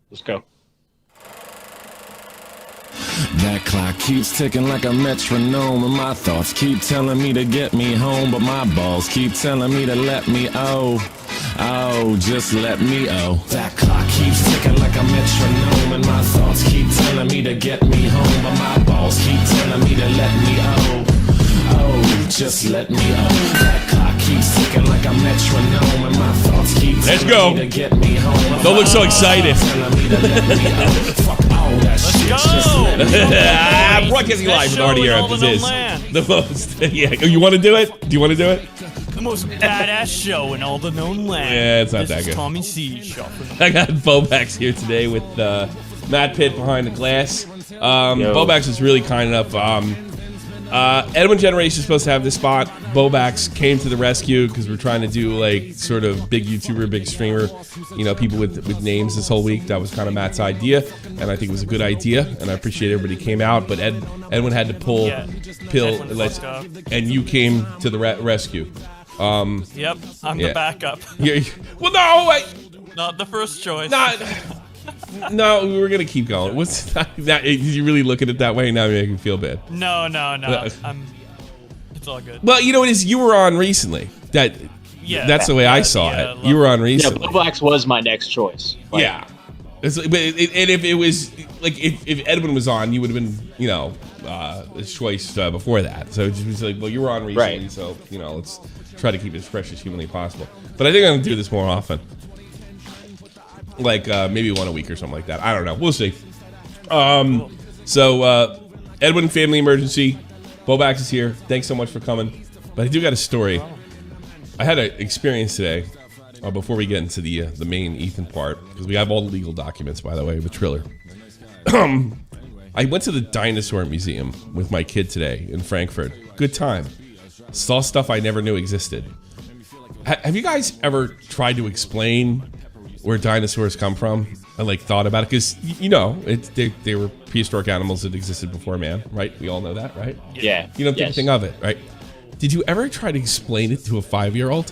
Let's go. That clock keeps ticking like a metronome, and my thoughts keep telling me to get me home, but my balls keep telling me to let me just let me That clock keeps ticking like a metronome, and my thoughts keep telling me to get me home, but my balls keep telling me to let me just let me That clock keeps ticking like a metronome, and my thoughts keep telling me to get me home. Don't look so excited. Fuck all that shit. Broadcasting live from RDR. This is the most. Yeah, you want to do it? Do you want to do it? The most badass show in all the known land. Yeah, it's not this that is good. Tommy C. Show. I got Bowblax here today with Matt Pitt behind the glass. Bowblax is really kind enough. Edwin Generation is supposed to have this spot. Bowblax came to the rescue because we're trying to do like sort of big YouTuber, big streamer, people with names this whole week. That was kind of Matt's idea, and I think it was a good idea, and I appreciate everybody came out. But Edwin had to pull, and you came to the rescue. Yep, I'm the backup. Well, no, wait. Not the first choice. No, we were gonna keep going. What's that? Did you really look at it that way? Now you're making me feel bad. No. It's all good. Well, you know what it is? You were on recently. That's the way I saw it. You were on recently. Yeah, Bowblax was my next choice. Like, yeah. And if it was like if Edwin was on, you would have been a choice before that. So it was like, well, you were on recently, right. So let's try to keep it as fresh as humanly possible. But I think I'm gonna do this more often. Like maybe one a week or something like that. I don't know. We'll see. So Edwin, family emergency. Bowblax is here. Thanks so much for coming. But I do got a story. I had an experience today. Before we get into the main Ethan part, because we have all the legal documents, by the way, with Triller. I went to the Dinosaur Museum with my kid today in Frankfurt. Good time. Saw stuff I never knew existed. Have you guys ever tried to explain where dinosaurs come from and like thought about it? Because they were prehistoric animals that existed before man, right? We all know that, right? Yeah. You don't think anything of it, right? Did you ever try to explain it to a 5-year-old?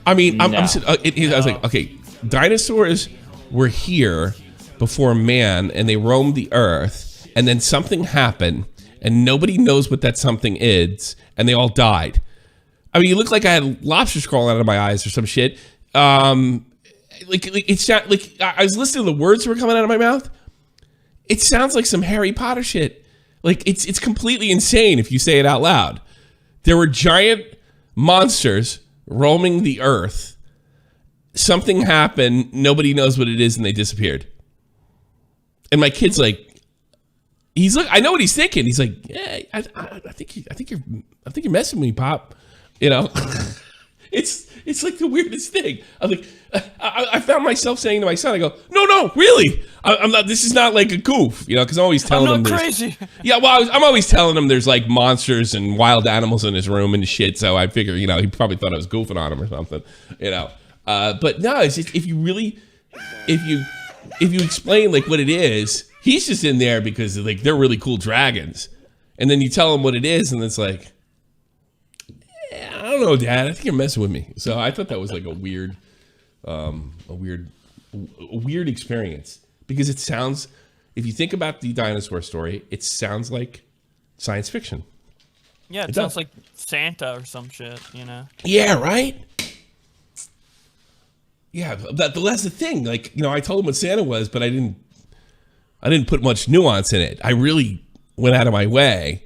I mean, no. I was like, okay, dinosaurs were here before man, and they roamed the earth, and then something happened, and nobody knows what that something is, and they all died. I mean, you look like I had lobsters crawling out of my eyes or some shit. It's like I was listening to the words that were coming out of my mouth. It sounds like some Harry Potter shit. Like it's completely insane if you say it out loud. There were giant monsters roaming the earth. Something happened. Nobody knows what it is, and they disappeared. And my kid's like, I know what he's thinking. He's like, yeah, I think you're messing with me, Pop. It's like the weirdest thing. I was like, I found myself saying to my son, I go, no, really, I'm not. This is not like a goof, because I'm always telling him. I'm not crazy. Yeah, well, I'm always telling him there's like monsters and wild animals in his room and shit. So I figure, he probably thought I was goofing on him or something, But no, it's just if you explain like what it is, he's just in there because like they're really cool dragons, and then you tell him what it is, and it's like, I don't know, Dad. I think you're messing with me. So I thought that was like a weird experience, because it sounds, if you think about the dinosaur story, it sounds like science fiction. Yeah, it sounds like Santa or some shit, Yeah, right? Yeah, that's the thing. Like, I told him what Santa was, but I didn't put much nuance in it. I really went out of my way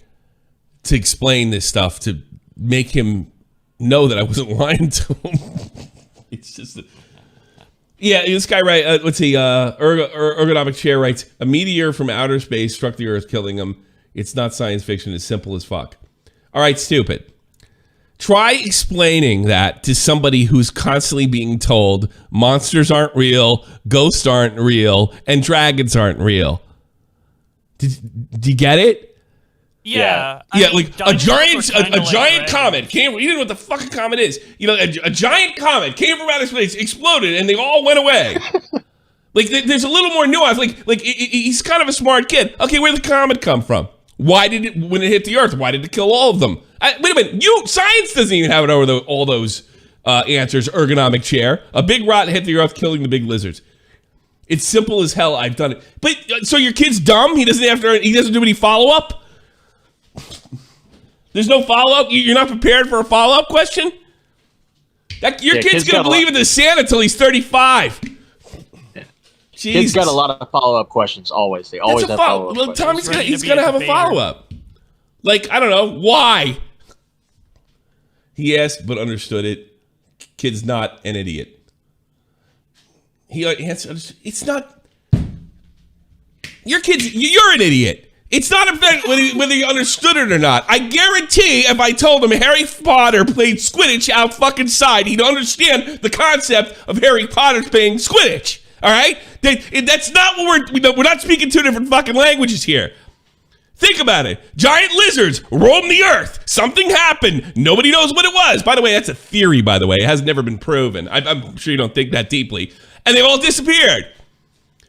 to explain this stuff to make him know that I wasn't lying to him. It's just this guy, right? Let's see. Ergonomic Chair writes, a meteor from outer space struck the earth, killing him. It's not science fiction. It's simple as fuck. All right, stupid. Try explaining that to somebody who's constantly being told monsters aren't real, ghosts aren't real, and dragons aren't real. Did you get it? Yeah. Yeah, like a giant comet came. You didn't know what the fucking comet is. A giant comet came from outer space, exploded, and they all went away. Like there's a little more nuance. Like he's kind of a smart kid. Okay, where did the comet come from? Why did it, when it hit the earth, why did it kill all of them? Wait a minute, science doesn't even have it over all those answers. Ergonomic Chair. A big rock hit the earth, killing the big lizards. It's simple as hell. I've done it. But so your kid's dumb? He doesn't do any follow-up? There's no follow-up? You're not prepared for a follow-up question? Your kid's going to believe in the Santa until he's 35. Jesus. Kids got a lot of follow-up questions, always. They always have follow-up questions. Tommy's he's going to have a follow-up. Like, I don't know, why? He asked but understood it. Kid's not an idiot. He answered, it's not... You're an idiot. It's not about whether he understood it or not. I guarantee if I told him Harry Potter played Quidditch out fucking side, he'd understand the concept of Harry Potter playing Quidditch. All right? That's not what we're not speaking two different fucking languages here. Think about it. Giant lizards roam the earth. Something happened. Nobody knows what it was. By the way, that's a theory, by the way. It has never been proven. I'm sure you don't think that deeply. And they've all disappeared.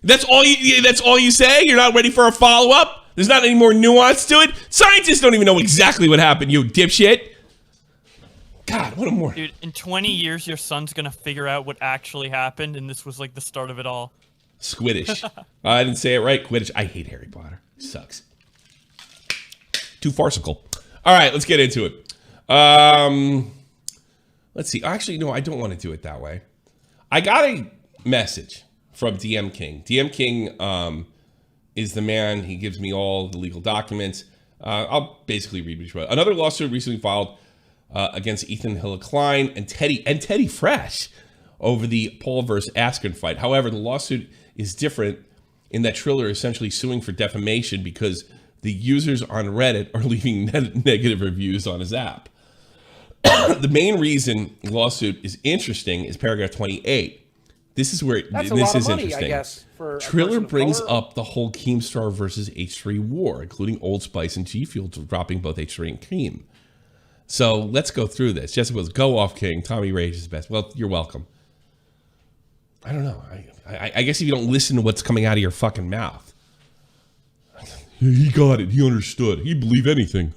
That's all you say? You're not ready for a follow-up? There's not any more nuance to it? Scientists don't even know exactly what happened, you dipshit. God, what a more... Dude, in 20 years, your son's gonna figure out what actually happened, and this was like the start of it all. Squiddish. I didn't say it right. Quidditch. I hate Harry Potter. It sucks. Too farcical. All right, let's get into it. Let's see. Actually, no, I don't want to do it that way. I got a message from DM King. DM King is the man. He gives me all the legal documents. I'll basically read what he wrote. Another lawsuit recently filed against Ethan Hill Klein and Teddy Fresh over the Paul versus Askren fight. However, the lawsuit is different in that Triller is essentially suing for defamation because the users on Reddit are leaving negative reviews on his app. The main reason the lawsuit is interesting is paragraph 28. This is where this is interesting. I guess, for Triller brings up the whole Keemstar versus H3 war, including Old Spice and G Fuel dropping both H3 and Keem. So let's go through this. Jessica goes, go off, King. Tommy Rage is best. Well, you're welcome. I don't know. I guess if you don't listen to what's coming out of your fucking mouth. He got it. He understood. He'd believe anything.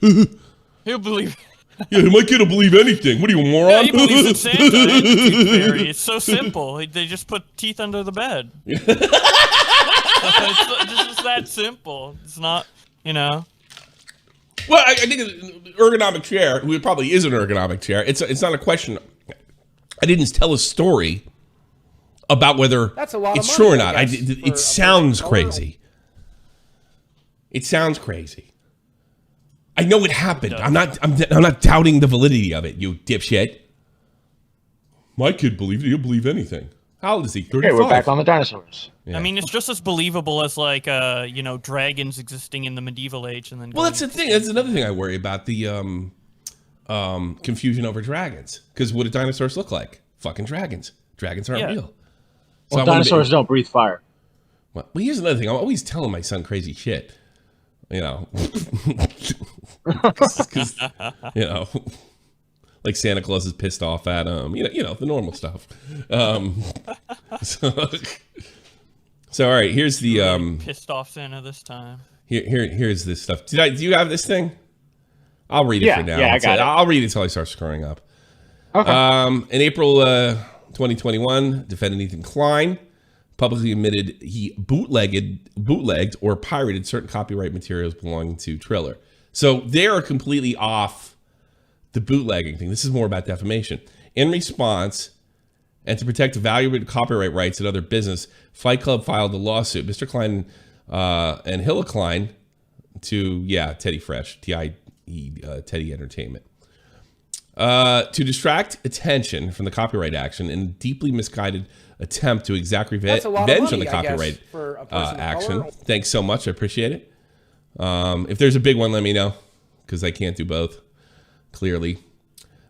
He'll believe. Yeah, my kid will believe anything. What are you, a moron? Yeah, he believes in Santa and the Tooth Fairy. It's so simple. They just put teeth under the bed. It's just that simple. It's not, you know. Well, I think an ergonomic chair, it probably is an ergonomic chair. It's not a question. I didn't tell a story about whether it's true or not. It sounds crazy. It sounds crazy. I know it happened. I'm not doubting the validity of it, you dipshit. My kid believed it. He'll believe anything. How old is he? 35. Hey, we're back on the dinosaurs. Yeah. I mean, it's just as believable as like, you know, dragons existing in the medieval age and then. Well, that's the thing. That's another thing I worry about, the confusion over dragons. Because what do dinosaurs look like? Fucking dragons. Dragons aren't real. So well, dinosaurs don't breathe fire. Well, here's another thing. I'm always telling my son crazy shit. You know, because you know, like Santa Claus is pissed off at him. You know the normal stuff. So all right, here's the pissed off Santa this time. Here's this stuff. Do you have this thing? I'll read it for now. Yeah, I got it. I'll read it until I start screwing up. Okay. In April 2021, defendant Ethan Klein publicly admitted he bootlegged or pirated certain copyright materials belonging to Triller. So they are completely off the bootlegging thing. This is more about defamation. In response, and to protect valuable copyright rights and other business, Fight Club filed a lawsuit. Mr. Klein and Hilla Klein to, Teddy Fresh, T-I-E, Teddy Entertainment. To distract attention from the copyright action and deeply misguided attempt to exact revenge on the copyright action. Thanks so much. I appreciate it. If there's a big one, let me know, because I can't do both, clearly.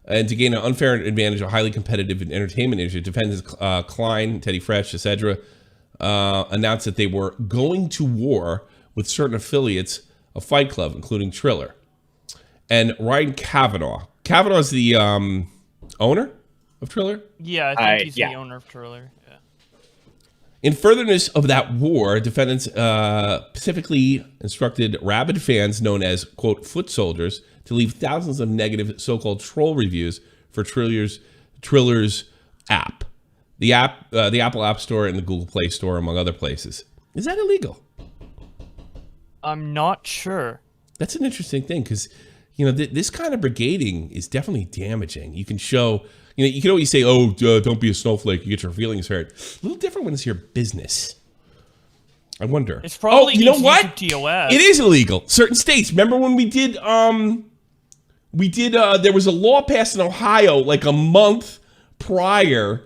And to gain an unfair advantage of highly competitive entertainment industry, defendants Klein, Teddy Fresh, etc., announced that they were going to war with certain affiliates of Fight Club, including Triller. And Ryan Kavanaugh. Kavanaugh is the owner of Triller? Yeah, I think he's the owner of Triller. Yeah. In furtherance of that war, defendants specifically instructed rabid fans known as, quote, foot soldiers to leave thousands of negative so-called troll reviews for Triller's app. the Apple App Store and the Google Play Store, among other places. Is that illegal? I'm not sure. That's an interesting thing because, this kind of brigading is definitely damaging. You can show, you can always say, oh, don't be a snowflake. You get your feelings hurt. A little different when it's your business. I wonder. It's probably you know what? TOS. It is illegal. Certain states. Remember when we did, there was a law passed in Ohio like a month prior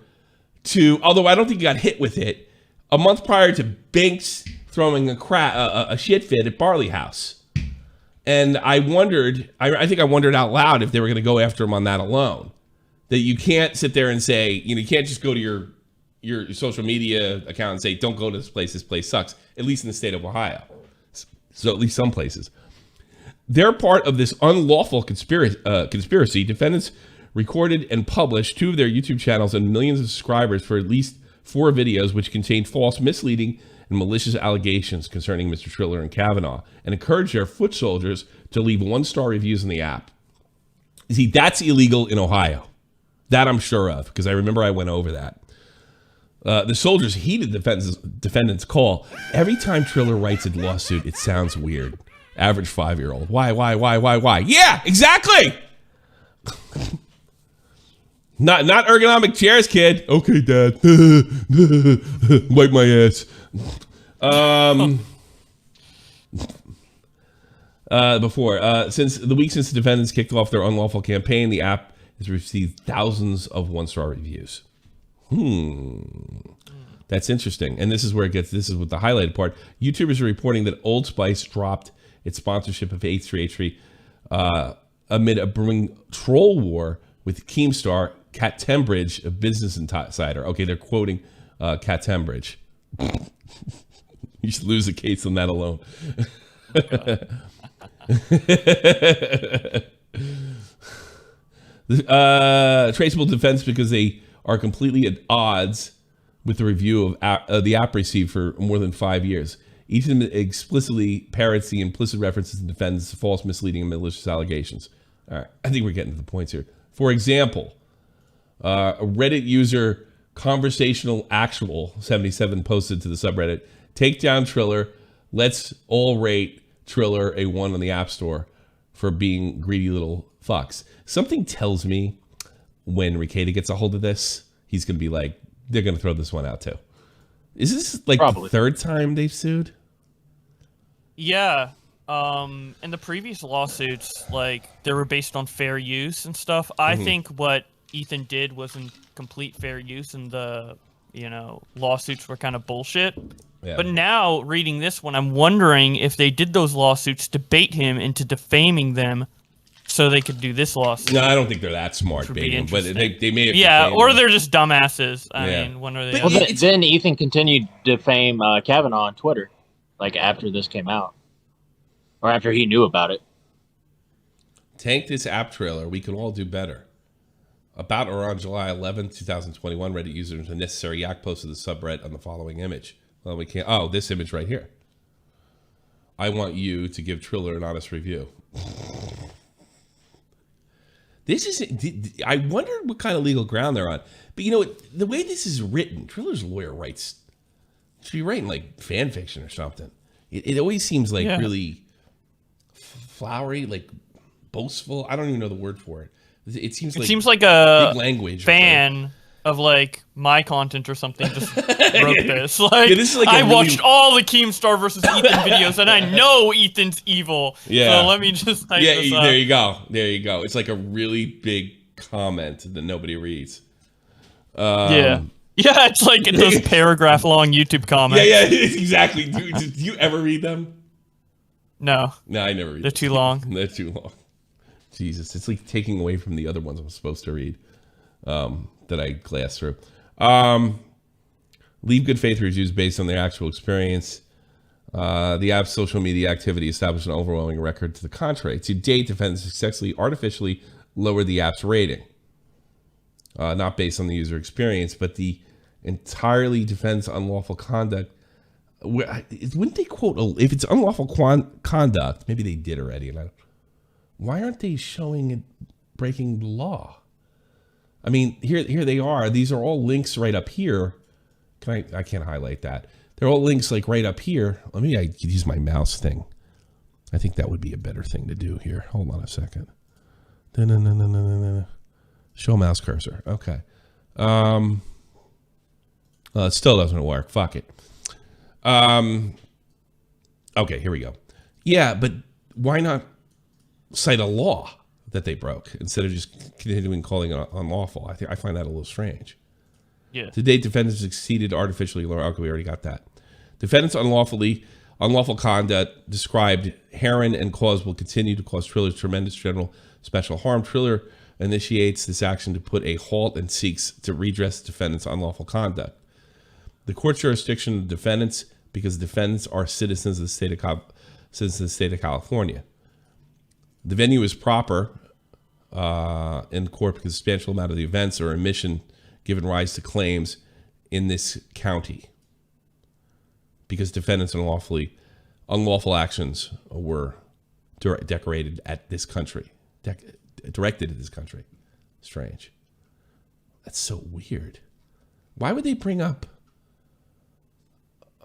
to, although I don't think he got hit with it, a month prior to Banks throwing a shit fit at Barley House. And I wondered, I think I wondered out loud if they were going to go after him on that alone. That you can't sit there and say, you can't just go to your social media account and say, don't go to this place sucks, at least in the state of Ohio. So at least some places. They're part of this unlawful conspiracy. Defendants recorded and published 2 of their YouTube channels and millions of subscribers for at least 4 videos which contained false, misleading, and malicious allegations concerning Mr. Triller and Kavanaugh, and encouraged their foot soldiers to leave 1-star reviews in the app. See, that's illegal in Ohio. That I'm sure of, because I remember I went over that. The soldiers heeded the defendant's call. Every time Triller writes a lawsuit, it sounds weird. Average 5-year-old. Why? Yeah, exactly! Not ergonomic chairs, kid. Okay, Dad. Wipe my ass. Since the defendants kicked off their unlawful campaign, the app has received thousands of 1-star reviews. That's interesting. And this is where this is what the highlighted part. YouTubers are reporting that Old Spice dropped its sponsorship of H3H3 amid a brewing troll war with Keemstar, Kat Tembridge, a Business Insider. Okay, they're quoting Kat Tembridge. You should lose a case on that alone. Traceable defense because they are completely at odds with the review of the app received for more than 5 years. Each of them explicitly parrots the implicit references and defends false, misleading, and malicious allegations. All right, I think we're getting to the points here. For example, a Reddit user, Conversational Actual 77, posted to the subreddit, "Take down Triller. Let's all rate Triller a 1 on the App Store for being greedy little fucks." Something tells me when Real-talk gets a hold of this, he's going to be like, they're going to throw this one out too. Is this like Probably. the 3rd time they've sued? Yeah. In the previous lawsuits, like, they were based on fair use and stuff. I think what Ethan did wasn't complete fair use, and the, lawsuits were kind of bullshit. Yeah. But now, reading this one, I'm wondering if they did those lawsuits to bait him into defaming them so they could do this lawsuit. No, I don't think they're that smart, Would be Bacon, but interesting. they may have. Yeah, defamed or him. they're just dumbasses. I Yeah. mean, when are they? But Well, it's- then Ethan continued to defame Kavanaugh on Twitter, like after this came out, or after he knew about it. Tank this app trailer. We can all do better. About or on July 11, 2021, Reddit users a necessary yak posted the subreddit on the following image. Well, we can't. Oh, this image right here. I want you to give Triller an honest review. This is. I wonder what kind of legal ground they're on. But the way this is written, Triller's lawyer should be writing like fan fiction or something. It always seems like really flowery, like boastful. I don't even know the word for it. It seems like a big language fan of like my content or something just wrote this. Like, Yeah, this is like I a really- watched all the Keemstar versus Ethan videos, and I know Ethan's evil. Yeah. So let me just type Yeah, this up. there you go. There you go. It's like a really big comment that nobody reads. Yeah, it's like those paragraph-long YouTube comments. Yeah, exactly. Do you ever read them? No, No, I never read they're them. too long. They're too long. Jesus, it's like taking away from the other ones I'm supposed to read that I glass through. Leave good faith reviews based on their actual experience. The app's social media activity established an overwhelming record to the contrary. To date, defendants successfully artificially lowered the app's rating. Not based on the user experience, but the entirely defends unlawful conduct. Wouldn't they quote, if it's unlawful conduct, maybe they did already. Why aren't they showing it breaking the law? I mean, here they are. These are all links right up here. I can't highlight that. They're all links like right up here. I could use my mouse thing. I think that would be a better thing to do here. Hold on a second. Show mouse cursor. Okay. Well, it still doesn't work. Fuck it. Okay, here we go. Yeah, but why not cite a law that they broke instead of just continuing calling it unlawful? I find that a little strange. Yeah. To date, defendants succeeded artificially. Okay, we already got that. Defendants' unlawful conduct described Heron and cause will continue to cause Triller tremendous general special harm. Triller initiates this action to put a halt and seeks to redress the defendants' unlawful conduct. The court jurisdiction of defendants, because defendants are citizens of the state of California. The venue is proper in court because a substantial amount of the events or omission given rise to claims in this county, because defendants' unlawful actions were directed at this country. Strange. That's so weird. Why would they bring up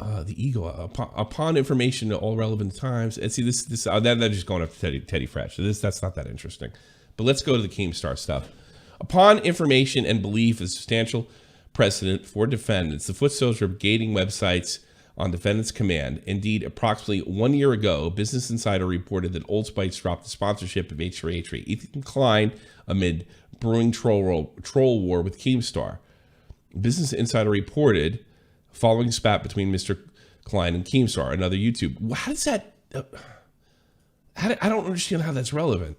the ego upon information at all relevant times? And see, this they're just going up to Teddy Fresh. So that's not that interesting. But let's go to the Keemstar stuff. Upon information and belief is substantial precedent for defendants, the foot soldiers are gating websites on defendants' command. Indeed, approximately 1 year ago, Business Insider reported that Old Spice dropped the sponsorship of H3H3 Ethan Klein amid brewing troll war with Keemstar. Business Insider reported following spat between Mr. Klein and Keemstar, another YouTube. How does that? I don't understand how that's relevant.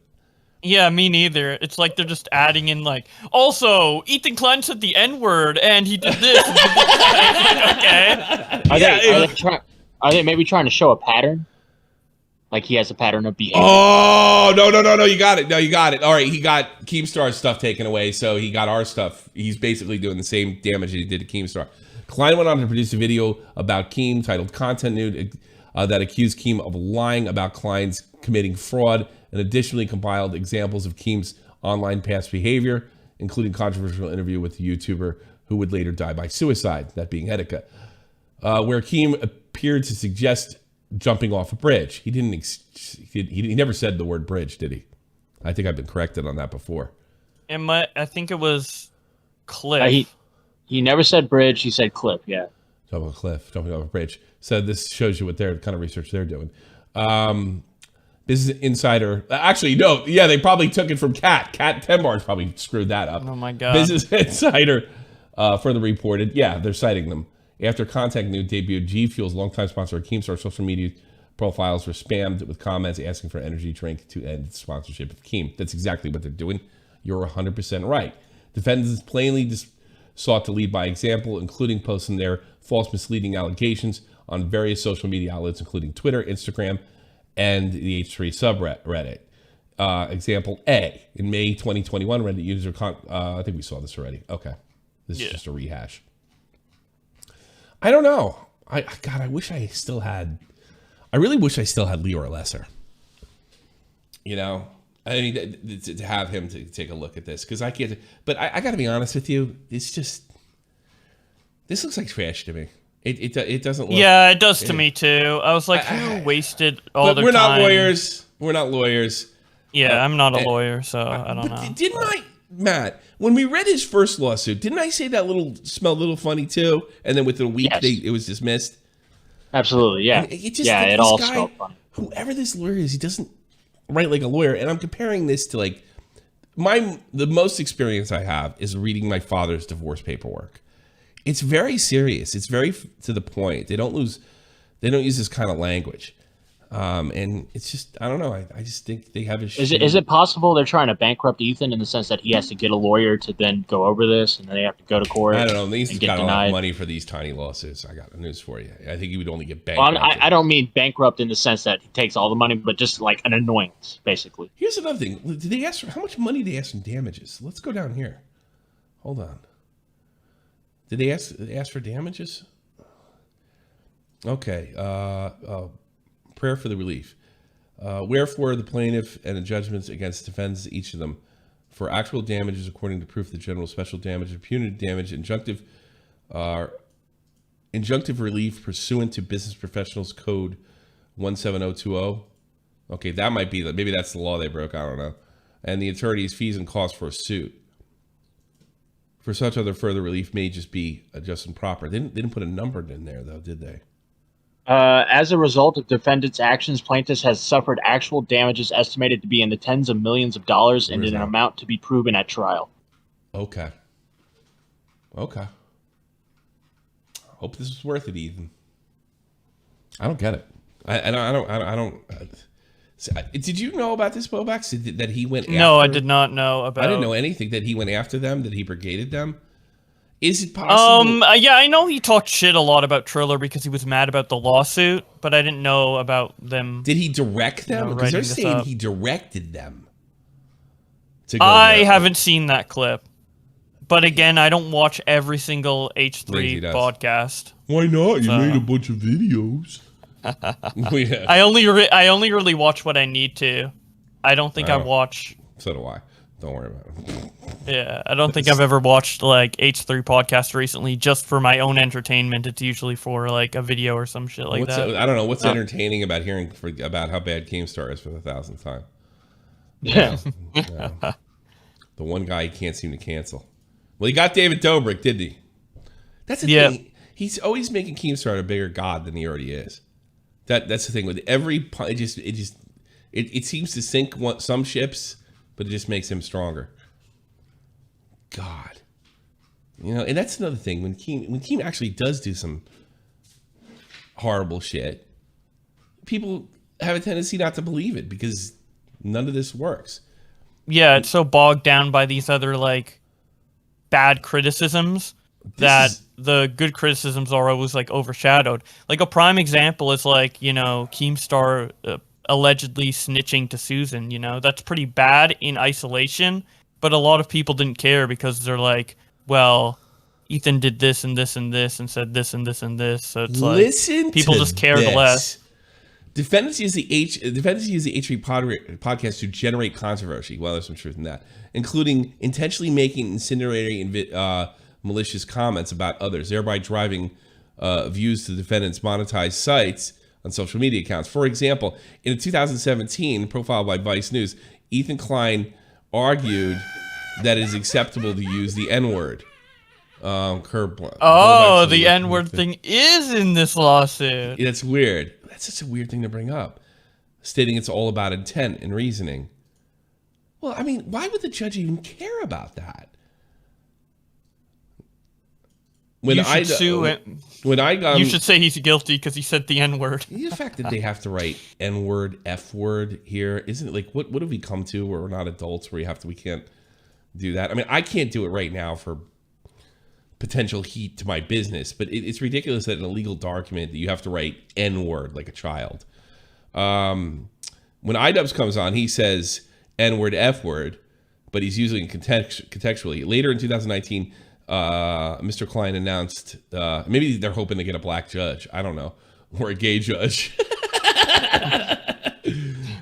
Yeah, me neither. It's like they're just adding in like, also, Ethan Klein said the N-word and he did this. And he did that. Okay. Are they maybe trying to show a pattern? Like he has a pattern of behavior. Oh, no, you got it. No, you got it. All right, he got Keemstar's stuff taken away, so he got our stuff. He's basically doing the same damage that he did to Keemstar. Klein went on to produce a video about Keem titled Content Nude that accused Keem of lying about Klein's committing fraud, and additionally compiled examples of Keem's online past behavior, including controversial interview with the YouTuber who would later die by suicide, that being Etika, where Keem appeared to suggest jumping off a bridge. He never said the word bridge, did he? I think I've been corrected on that before. I think it was cliff. He never said bridge. He said cliff. Yeah. Jumping off a bridge. So this shows you what kind of research they're doing. Business Insider. Actually, no. Yeah, they probably took it from Cat. Cat 10 bars probably screwed that up. Oh my god. Business Insider further reported. Yeah, they're citing them. After Contact Nude debuted, G Fuel's longtime sponsor Keemstar social media profiles were spammed with comments asking for an energy drink to end its sponsorship of Keem. That's exactly what they're doing. You're 100% right. Defendants plainly sought to lead by example, including posting their false misleading allegations on various social media outlets, including Twitter, Instagram, and the H3 subreddit. Example A. In May 2021, Reddit user... I think we saw this already. Okay. This is just a rehash. I don't know. I wish I still had... I really wish I still had Leo or Lesser. You know? I mean, to have him to take a look at this. Because I can't... But I got to be honest with you. It's just... This looks like trash to me. It doesn't look... Yeah, it does to me too. I was like, who wasted all their time? We're not lawyers. We're not lawyers. Yeah, I'm not a lawyer, so I don't know. Didn't I, Matt, when we read his first lawsuit, didn't I say that smelled a little funny too? And then within a week, it was dismissed? Absolutely, yeah. It all smelled funny. Whoever this lawyer is, he doesn't write like a lawyer. And I'm comparing this to like... The most experience I have is reading my father's divorce paperwork. It's very serious. It's very to the point. They don't use this kind of language. And it's just, I don't know. I just think they have a... Is it possible they're trying to bankrupt Ethan in the sense that he has to get a lawyer to then go over this and then they have to go to court? I don't know. He's got a lot of money for these tiny lawsuits. I got news for you. I think he would only get bankrupt. Well, I don't mean bankrupt in the sense that he takes all the money, but just like an annoyance, basically. Here's another thing. Did they ask for, how much money did they ask in damages? Let's go down here. Hold on. Did they ask for damages? Okay. Prayer for the relief. Wherefore the plaintiff and the judgments against defendants, each of them, for actual damages according to proof the general special damage and punitive damage injunctive relief pursuant to Business Professionals Code 17020. Okay, that might be maybe that's the law they broke. I don't know. And the attorney's fees and costs for a suit. For such other further relief may just be just and proper. They didn't put a number in there though, did they? As a result of defendants' actions, plaintiffs has suffered actual damages estimated to be in the tens of millions of dollars and in an amount to be proven at trial. Okay. Hope this was worth it, Ethan. I don't get it. I don't. Did you know about this, Bowblax? That he went after? No, I did not know about. I didn't know anything. That he went after them. That he brigaded them. Is it possible? Yeah, I know he talked shit a lot about Triller because he was mad about the lawsuit, but I didn't know about them. Did he direct them? Because they're saying he directed them to go I haven't seen that clip. But again, I don't watch every single H3 podcast. Why not? You made a bunch of videos. Yeah. I only really watch what I need to. I don't think I watch. So do I. Don't worry about it. Yeah, I don't think I've ever watched like H3 podcast recently just for my own entertainment. It's usually for like a video or some shit like that. I don't know what's entertaining about hearing about how bad Keemstar is for the 1,000th time. Yeah. The one guy he can't seem to cancel. Well, he got David Dobrik, didn't he? That's the thing. He's always making Keemstar a bigger god than he already is. That's the thing with every. It seems to sink some ships, but it just makes him stronger. God, and that's another thing when Keem actually does do some horrible shit, people have a tendency not to believe it because none of this works. Yeah, it's so bogged down by these other like bad criticisms that the good criticisms are always like overshadowed. Like a prime example is like Keemstar allegedly snitching to Susan. That's pretty bad in isolation. But a lot of people didn't care because they're like, well, Ethan did this and this and this and said this and this and this. So it's like people just cared less. Defendants use the H3 podcast to generate controversy. Well, there's some truth in that, including intentionally making incendiary and malicious comments about others, thereby driving views to the defendants' monetized sites on social media accounts. For example, in a 2017 profile by Vice News, Ethan Klein argued that it is acceptable to use the N-word. The N-word thing is in this lawsuit. That's weird. That's such a weird thing to bring up. Stating it's all about intent and reasoning. Well, I mean, why would the judge even care about that? You should say he's guilty because he said the N-word. The fact that they have to write N-word, F-word here, isn't it like what have we come to where we're not adults where we can't do that? I mean, I can't do it right now for potential heat to my business, but it's ridiculous that in a legal document that you have to write N-word like a child. When iDubbbz comes on, he says N-word, F-word, but he's using it contextually. Later in 2019, Mr. Klein announced, maybe they're hoping to get a black judge. I don't know. Or a gay judge.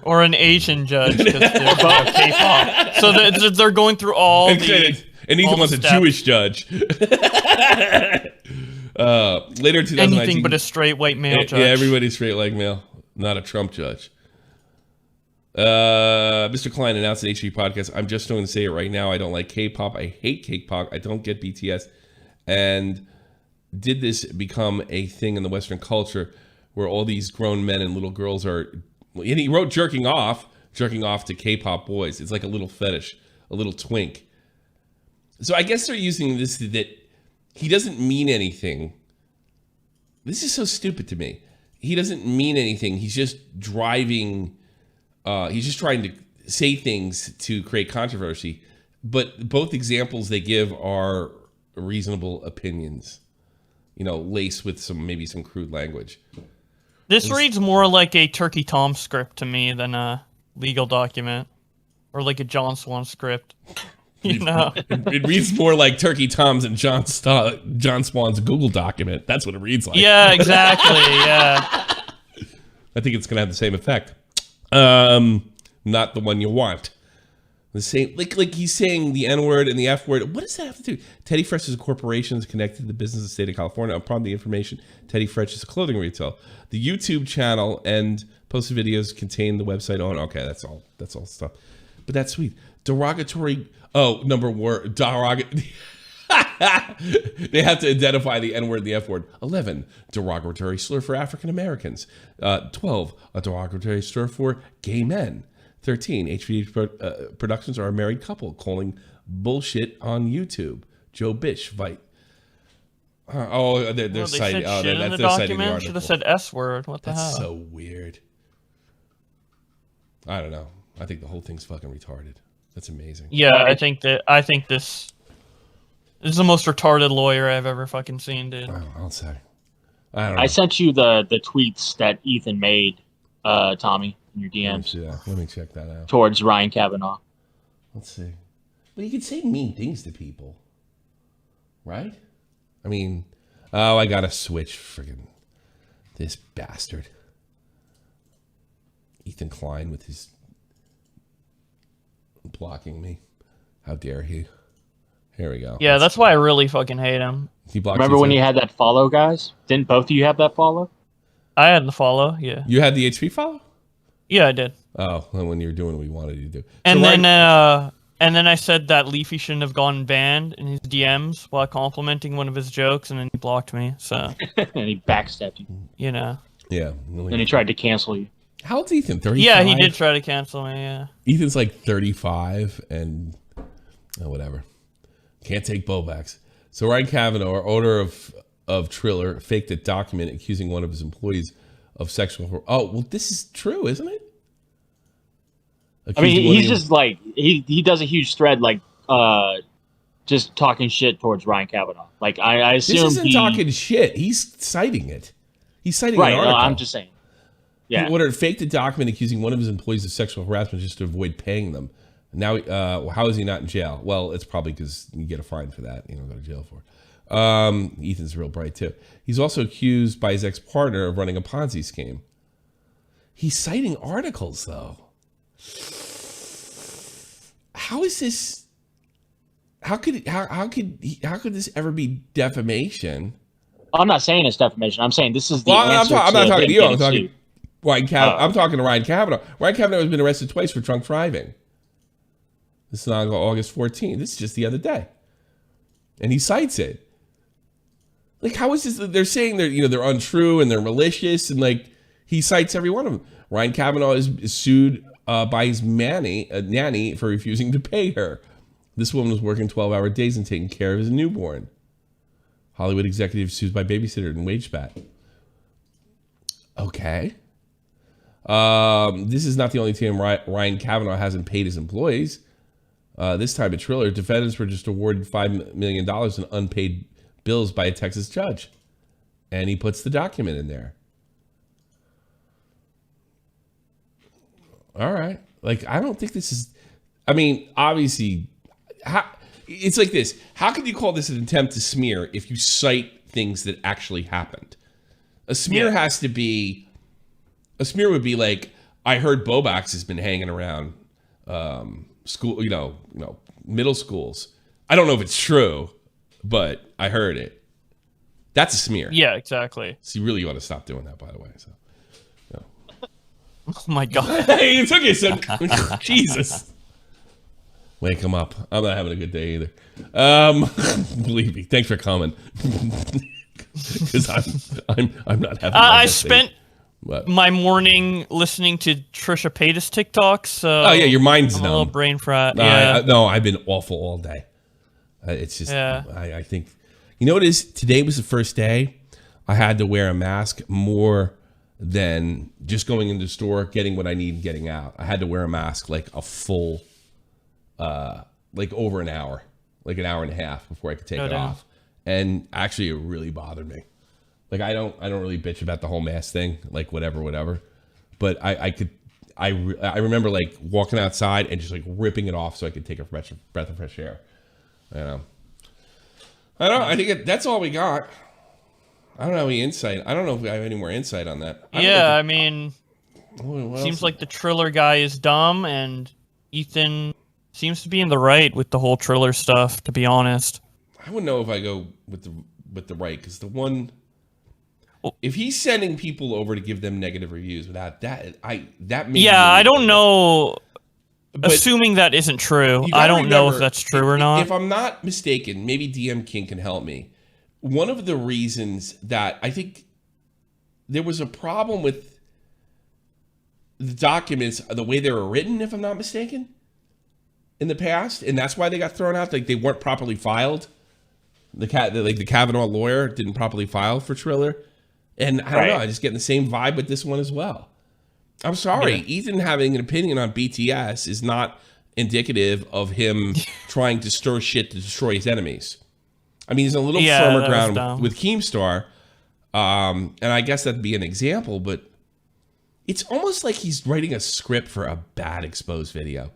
Or an Asian judge. K-pop. So they're going through all the... And Ethan wants a Jewish judge. Later in 2019... Anything but a straight white male judge. Yeah, everybody's straight white male. Not a Trump judge. Mr. Klein announced an H3 podcast. I'm just going to say it right now. I don't like K-pop. I hate K-pop. I don't get BTS. And did this become a thing in the Western culture where all these grown men and little girls are... And he wrote jerking off to K-pop boys. It's like a little fetish, a little twink. So I guess they're using this that he doesn't mean anything. This is so stupid to me. He doesn't mean anything. He's just driving... he's just trying to say things to create controversy, but both examples they give are reasonable opinions, laced with maybe some crude language. This reads more like a Turkey Tom script to me than a legal document, or like a John Swan script. It reads more like Turkey Tom's and John Swan's Google document. That's what it reads like. Yeah, exactly. Yeah. I think it's gonna have the same effect. Not the one you want. The same, like he's saying the N word and the F word. What does that have to do? Teddy Fresh is a corporation connected to the business of the state of California. Upon the information, Teddy Fresh is a clothing retail. The YouTube channel and posted videos contain the website on. Okay, that's all stuff. But that's sweet. Derogatory. Oh, number word. Derogatory. They have to identify the N word and the F word. 11. Derogatory slur for African Americans. 12. A derogatory slur for gay men. 13. HVH Productions are a married couple calling bullshit on YouTube. Joe Bish, Vite. They're Well, citing. said shit in the they're citing the document. article. Should have said S word. What the hell? That's so weird. I don't know. I think the whole thing's fucking retarded. That's amazing. Yeah, I think this is the most retarded lawyer I've ever fucking seen, dude. I'll say. I don't know. I sent you the tweets that Ethan made, Tommy, in your DMs. Let me check that out. Towards Ryan Kavanaugh. Let's see. But you can say mean things to people, right? I mean, I gotta switch friggin' this bastard. Ethan Klein with his blocking me. How dare he? Here we go. Yeah, that's why I really fucking hate him. He blocked. Remember when you had that follow, guys? Didn't both of you have that follow? I had the follow, yeah. You had the HP follow? Yeah, I did. Oh, when you were doing what we wanted you to do. And So then I said that Leafy shouldn't have gone banned in his DMs while complimenting one of his jokes, and then he blocked me. So And he backstepped you. you know. Yeah. And he tried to cancel you. How old's Ethan? 35? Yeah, he did try to cancel me. Yeah. Ethan's like 35 and whatever. Can't take Bowblax. So Ryan Kavanaugh, owner of Triller, faked a document accusing one of his employees of sexual. Oh, well, this is true, isn't it? I mean, he's just like he does a huge thread like just talking shit towards Ryan Kavanaugh. Like I assume this isn't talking shit. He's citing it. He's citing right. an article. I'm just saying. Yeah. He ordered faked a document accusing one of his employees of sexual harassment just to avoid paying them. Now, how is he not in jail? Well, it's probably because you get a fine for that. You don't go to jail for it. Ethan's real bright, too. He's also accused by his ex-partner of running a Ponzi scheme. He's citing articles, though. How is this? How could this ever be defamation? I'm not saying it's defamation. I'm saying this is the Well, answer. I'm not talking to you. I'm talking sued. I'm talking to Ryan Kavanaugh. Ryan Kavanaugh has been arrested twice for drunk driving. This is on August 14th. This is just the other day, and he cites it. Like, how is this? They're saying they're untrue and they're malicious, and like he cites every one of them. Ryan Kavanaugh is sued by his nanny for refusing to pay her. This woman was working 12-hour days and taking care of his newborn. Hollywood executive sued by babysitter and wage spat. Okay. This is not the only time Ryan Kavanaugh hasn't paid his employees. This time at Triller, defendants were just awarded $5 million in unpaid bills by a Texas judge. And he puts the document in there. All right. Like, I don't think this is... I mean, obviously... It's like this. How can you call this an attempt to smear if you cite things that actually happened? A smear has to be... A smear would be like, I heard Bowblax has been hanging around school, middle schools. I don't know if it's true, but I heard it. That's a smear. Yeah, exactly. So you really want to stop doing that, by the way. So, Oh my god. Hey, it took you so. Jesus. Wake him up. I'm not having a good day either. Believe me. Thanks for coming. Because I'm not having. I spent my morning listening to Trisha Paytas TikToks. So oh yeah, your mind's I'm numb. a little brain fried. No, no, I've been awful all day. It's just. Yeah. I think. You know what it is? Today was the first day I had to wear a mask more than just going into the store, getting what I need, and getting out. I had to wear a mask like a full, like over an hour, like an hour and a half before I could take it off. And actually, it really bothered me. Like I don't really bitch about the whole mask thing, like whatever. But I remember like walking outside and just like ripping it off so I could take a breath of fresh air. I think that's all we got. I don't have any insight. I don't know if we have any more insight on that. I mean, seems like the Triller guy is dumb, and Ethan seems to be in the right with the whole Triller stuff, to be honest. I wouldn't know if I go with the right, because the one, if he's sending people over to give them negative reviews without that, that may I don't know. But assuming that isn't true, I don't know if that's true or not. If I'm not mistaken, maybe DM King can help me. One of the reasons that I think there was a problem with the documents, the way they were written, if I'm not mistaken, in the past, and that's why they got thrown out. Like, they weren't properly filed. The Kavanaugh lawyer didn't properly file for Triller, and I don't know. I just get the same vibe with this one as well. I'm sorry, Ethan having an opinion on BTS is not indicative of him trying to stir shit to destroy his enemies. I mean, he's a little firmer ground with Keemstar, and I guess that'd be an example, but it's almost like he's writing a script for a bad exposed video.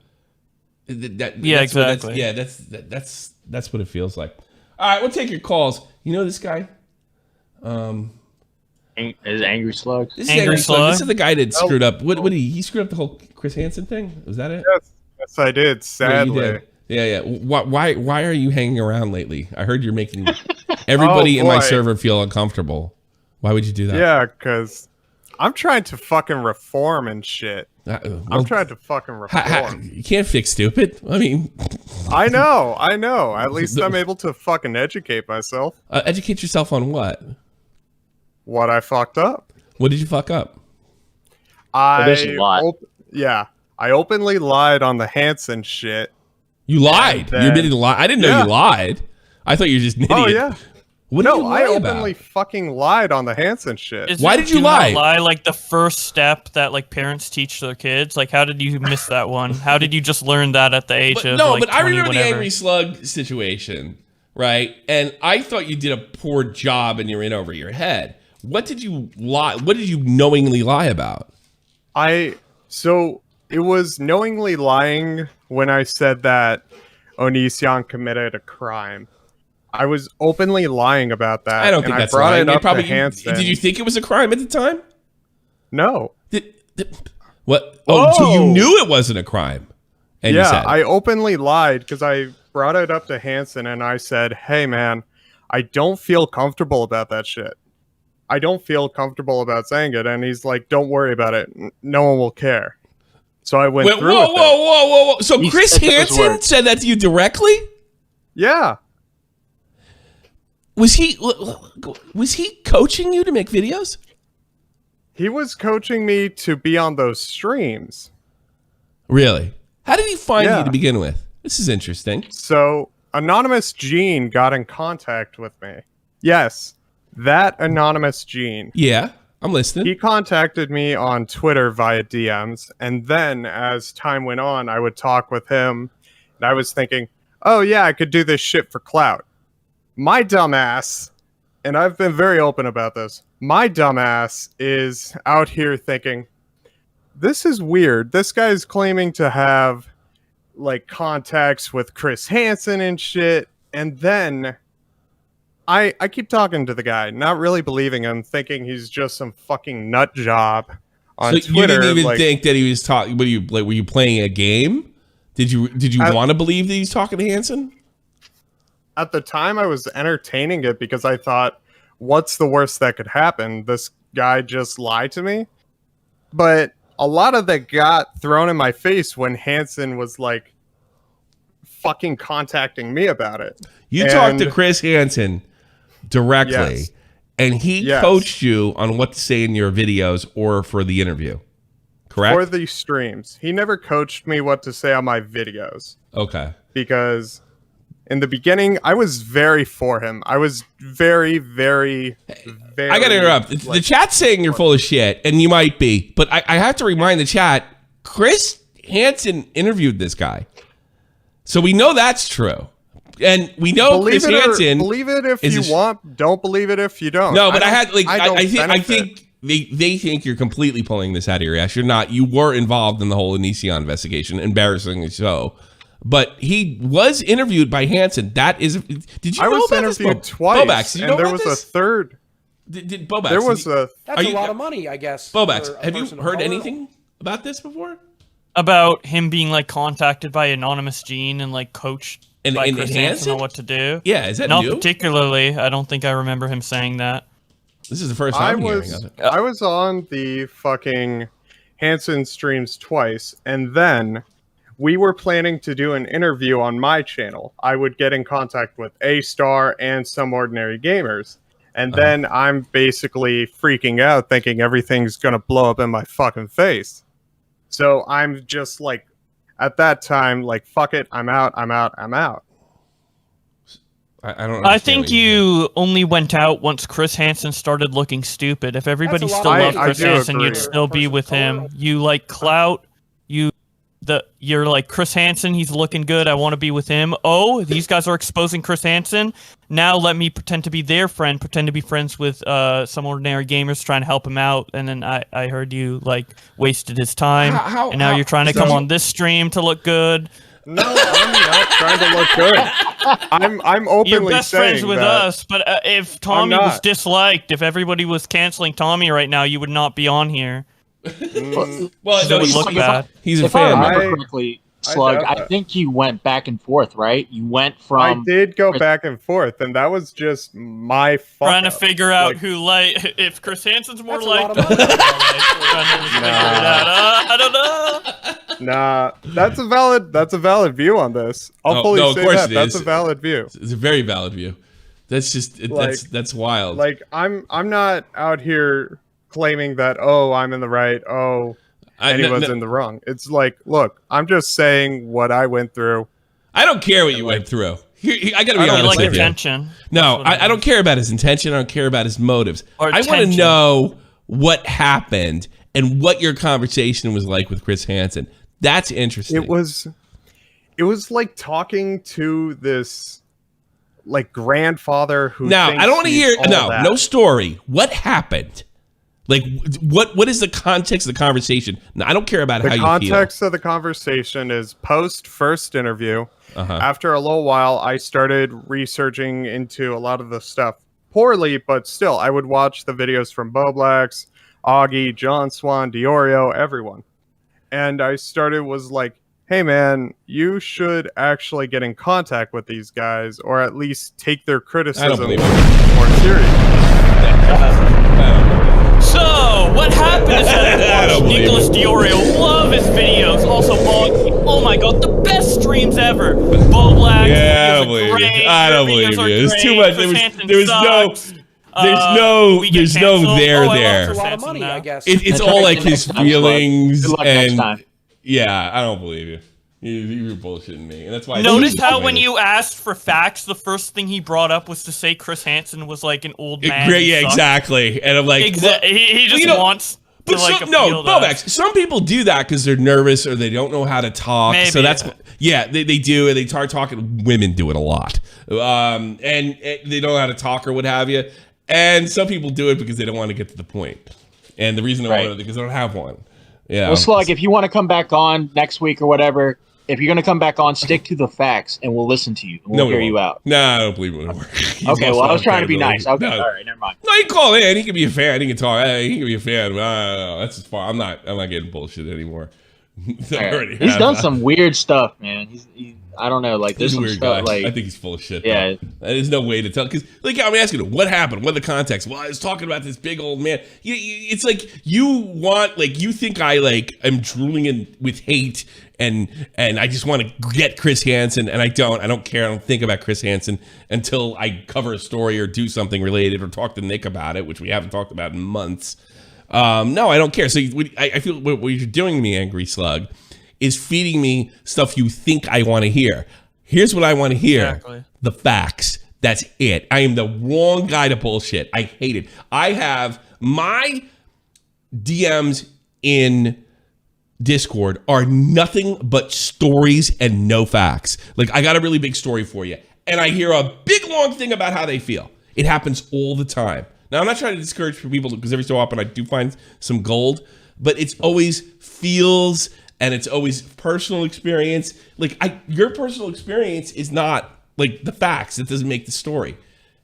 Exactly. That's what it feels like. All right, we'll take your calls. You know this guy? Is Angry Slug? This is Angry Slug. This is the guy that screwed up. What did he screwed up the whole Chris Hansen thing? Was that it? Yes, I did. Sadly. Yeah. Why are you hanging around lately? I heard you're making everybody in my server feel uncomfortable. Why would you do that? Yeah, because I'm trying to fucking reform and shit. I'm trying to fucking reform. You can't fix stupid. I mean, I know. At least I'm able to fucking educate myself. Educate yourself on what? What I fucked up. What did you fuck up? I openly lied on the Hansen shit. You lied. You admitted to lie. I didn't know you lied. I thought you were just an idiot. Oh yeah. What did you lie I openly fucking lied on the Hansen shit. Why did you lie? Lie like the first step that like parents teach their kids. Like, how did you miss that one? How did you just learn that at the age of no? Like, but I 20, remember whatever. the Angry Slug situation, right? And I thought you did a poor job and you're in over your head. What did you lie? What did you knowingly lie about? So it was knowingly lying when I said that Onision committed a crime. I was openly lying about that. I don't think that's lying. Did you think it was a crime at the time? No. What? Oh, so you knew it wasn't a crime. And you said, I openly lied because I brought it up to Hansen and I said, hey man, I don't feel comfortable about that shit. I don't feel comfortable about saying it. And he's like, don't worry about it. No one will care. So I went through with it. Whoa. So Chris Hansen said that to you directly? Yeah. Was he coaching you to make videos? He was coaching me to be on those streams. Really? How did he find you to begin with? This is interesting. So, Anonymous Gene got in contact with me. Yes, that Anonymous Gene. Yeah, I'm listening. He contacted me on Twitter via DMs, and then as time went on, I would talk with him, and I was thinking, oh yeah, I could do this shit for clout. My dumbass, and I've been very open about this, my dumbass is out here thinking, this is weird. This guy's claiming to have like contacts with Chris Hansen and shit, and then I keep talking to the guy, not really believing him, thinking he's just some fucking nut job on Twitter. You didn't even think that he was talking. Were you playing a game? Did you want to believe that he's talking to Hansen? At the time, I was entertaining it because I thought, what's the worst that could happen? This guy just lied to me. But a lot of that got thrown in my face when Hansen was like fucking contacting me about it. You talked to Chris Hansen directly, and he coached you on what to say in your videos or for the interview, correct? For the streams. He never coached me what to say on my videos. Okay. Because in the beginning, I was very for him. I was very, very, very... I gotta interrupt. The chat's saying you're full of shit, and you might be, but I have to remind the chat, Chris Hansen interviewed this guy. So we know that's true. And we know Chris Hansen... Believe it if you want. Don't believe it if you don't. No, but I think they think you're completely pulling this out of your ass. You're not. You were involved in the whole Onision investigation, embarrassingly so. But he was interviewed by Hansen. That is... Did you know about this? I was interviewed twice, Bowblax, did you know and there about was this? a third... Did Bowblax... There was a... That's a lot of money, I guess. Bowblax, have you heard anything about this before? About him being like contacted by Anonymous Gene and like coached by And Chris Hansen Hansen on what to do. Yeah, is that Not new? particularly. I don't think I remember him saying that. This is the first time I'm hearing of it. I was on the fucking Hansen streams twice, and then we were planning to do an interview on my channel. I would get in contact with A-Star and Some Ordinary Gamers. And then I'm basically freaking out, thinking everything's going to blow up in my fucking face. So I'm just like, at that time, like, fuck it, I'm out. I don't. I think you only went out once Chris Hansen started looking stupid. If everybody That's a still lot loved of- Chris I do Hansen, agree. you'd still be with him. You like clout. You're like Chris Hansen. He's looking good. I want to be with him. Oh, these guys are exposing Chris Hansen. Now let me pretend to be their friend. Pretend to be friends with Some Ordinary Gamers, trying to help him out. And then I heard you like wasted his time. And now you're trying to come on this stream to look good. No, I'm not trying to look good. I'm openly You're best saying friends with that. us, but if Tommy I'm was not. disliked, if everybody was canceling Tommy right now, you would not be on here. Well, That no, would he's, look bad. he's a If I fan. remember correctly, Slug, doubt I that. think you went back and forth, right? You went I from did go Chris- back and forth, and that was just my fuck Trying to up. figure out Like, who if Chris Hansen's more That's a lot liked. of money. Trying to figure it out. I don't know. Nah, that's a valid view on this. I'll No, fully no, of say course that. it That's is. a valid view. It's a very valid view. That's just that's wild. Like I'm not out here claiming that I'm in the right. And he was in the wrong. It's like, look, I'm just saying what I went through. I don't care what you went through. I got to be I don't honest Like with you. attention. No, I don't care about his intention. I don't care about his motives. Or I want to attention. know what happened and what your conversation was like with Chris Hansen. That's interesting. It was like talking to this like grandfather who. Now, thinks I don't want to he's hear all that. no story. What happened? Like what is the context of the conversation? No, I don't care about The how you context of the conversation is post first interview. feel. Uh-huh. After a little while, I started researching into a lot of the stuff poorly, but still, I would watch the videos from Bowblax, Augie, John Swan, Diorio, everyone. And I was like, hey man, you should actually get in contact with these guys, or at least take their criticism believe it. more seriously. So, what happened is I that don't believe Nicholas Diorio, love his videos. Also, oh my god, the best streams ever. Bowblax. Yeah, I don't videos are believe great, you. I don't your believe videos are you. There's great, too much. Chris Hansen There was no. sucks. There's We get no canceled. there Oh, I love there. That's a lot of Hansen money, now. I guess. It's all like his Next time, feelings Good luck next and time. yeah, I don't believe you. You're bullshitting me, and that's why. I Notice think how he's when doing you asked for facts, the first thing he brought up was to say Chris Hansen was like an old it. man. Great, who yeah, sucked. exactly. And I'm like, He just you know, wants but to like some, no, appeal to us. Bowblax. Some people do that because they're nervous or they don't know how to talk. Maybe, so that's yeah. they do, and they start talking. Women do it a lot, and they don't know how to talk or what have you. And some people do it because they don't want to get to the point. And the reason they Right. want to because they don't have one. Yeah. Well, Slug, if you want to come back on next week or whatever, if you're going to come back on, stick to the facts, and we'll listen to you. And we'll we hear you won't. out. No, I don't believe it would work. He's Okay, lost well, I all was trying to be credibility. nice. Okay, No. all right, never mind. No, he can call in. He can be a fan. He can talk. He can be a fan. But I don't know. That's as far. I'm not getting bullshit anymore. I already He's have done that. some weird stuff, man. I don't know, like He's there's a some weird stuff guy. like I think he's full of shit. Yeah. though. There's no way to tell because, like, I'm asking him what happened, what the context. Well, I was talking about this big old man. It's like you think I like am drooling in with hate and I just want to get Chris Hansen, and I don't care. I don't think about Chris Hansen until I cover a story or do something related or talk to Nick about it, which we haven't talked about in months. No, I don't care. So I feel what you're doing to me, Angry Slug, is feeding me stuff you think I want to hear. Here's what I want to hear. Exactly. The facts. That's it. I am the wrong guy to bullshit. I hate it. I have my DMs in Discord are nothing but stories and no facts. Like, I got a really big story for you, and I hear a big long thing about how they feel. It happens all the time. Now, I'm not trying to discourage people because every so often I do find some gold, but it's always feels and it's always personal experience. Like, your personal experience is not like the facts. It doesn't make the story.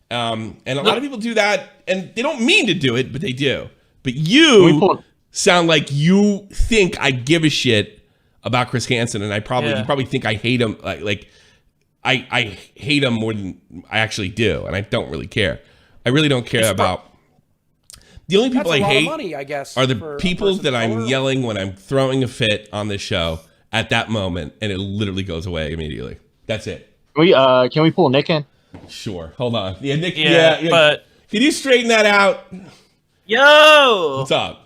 And a lot of people do that, and they don't mean to do it, but they do. But you sound like you think I give a shit about Chris Hansen, and you probably think I hate him. I hate him more than I actually do, and I don't really care. I really don't care about. The only people I hate money, I guess, are the people that I'm yelling when I'm throwing a fit on this show at that moment, and it literally goes away immediately. That's it. Can we pull Nick in? Sure. Hold on. Yeah, Nick. Yeah, but can you straighten that out? Yo, What's up?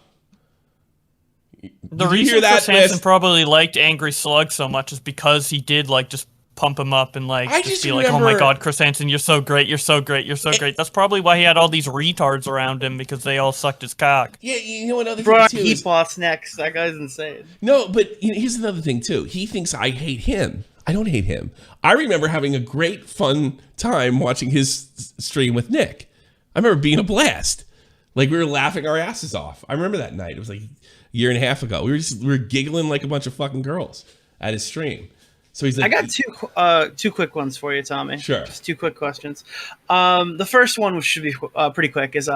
the reason Chris Hansen probably liked Angry Slug so much is because he did like just pump him up and like just be like, oh my god, Chris Hansen, you're so great, you're so great, you're so great. That's probably why he had all these retards around him, because they all sucked his cock. Yeah, you know another bro, thing too Heat Boss next. That guy's insane. No, but here's another thing too. He thinks I hate him. I don't hate him. I remember having a great fun time watching his stream with Nick. I remember being a blast. Like, we were laughing our asses off. I remember that night. It was like a year and a half ago. We were giggling like a bunch of fucking girls at his stream. So he's like, I got two quick ones for you, Tommy. Sure. Just two quick questions. The first one, which should be pretty quick, is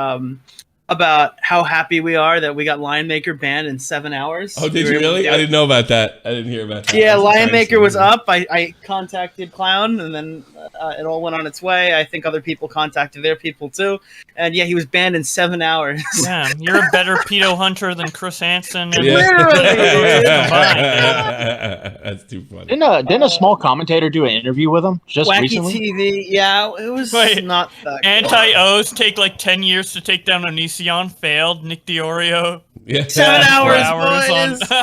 about how happy we are that we got LionMaker banned in 7 hours. Oh, did you really? I didn't know about that. I didn't hear about that. Yeah, LionMaker was up. I contacted Clown, and then it all went on its way. I think other people contacted their people too. And yeah, he was banned in 7 hours. Yeah, you're a better pedo hunter than Chris Hansen. And That's too funny. Didn't a small commentator do an interview with him just Wacky recently? TV, yeah, it was not that good. Anti-O's take like 10 years to take down Onision, failed. Nick Diorio. Yeah. 7 hours, hours boys. Dude,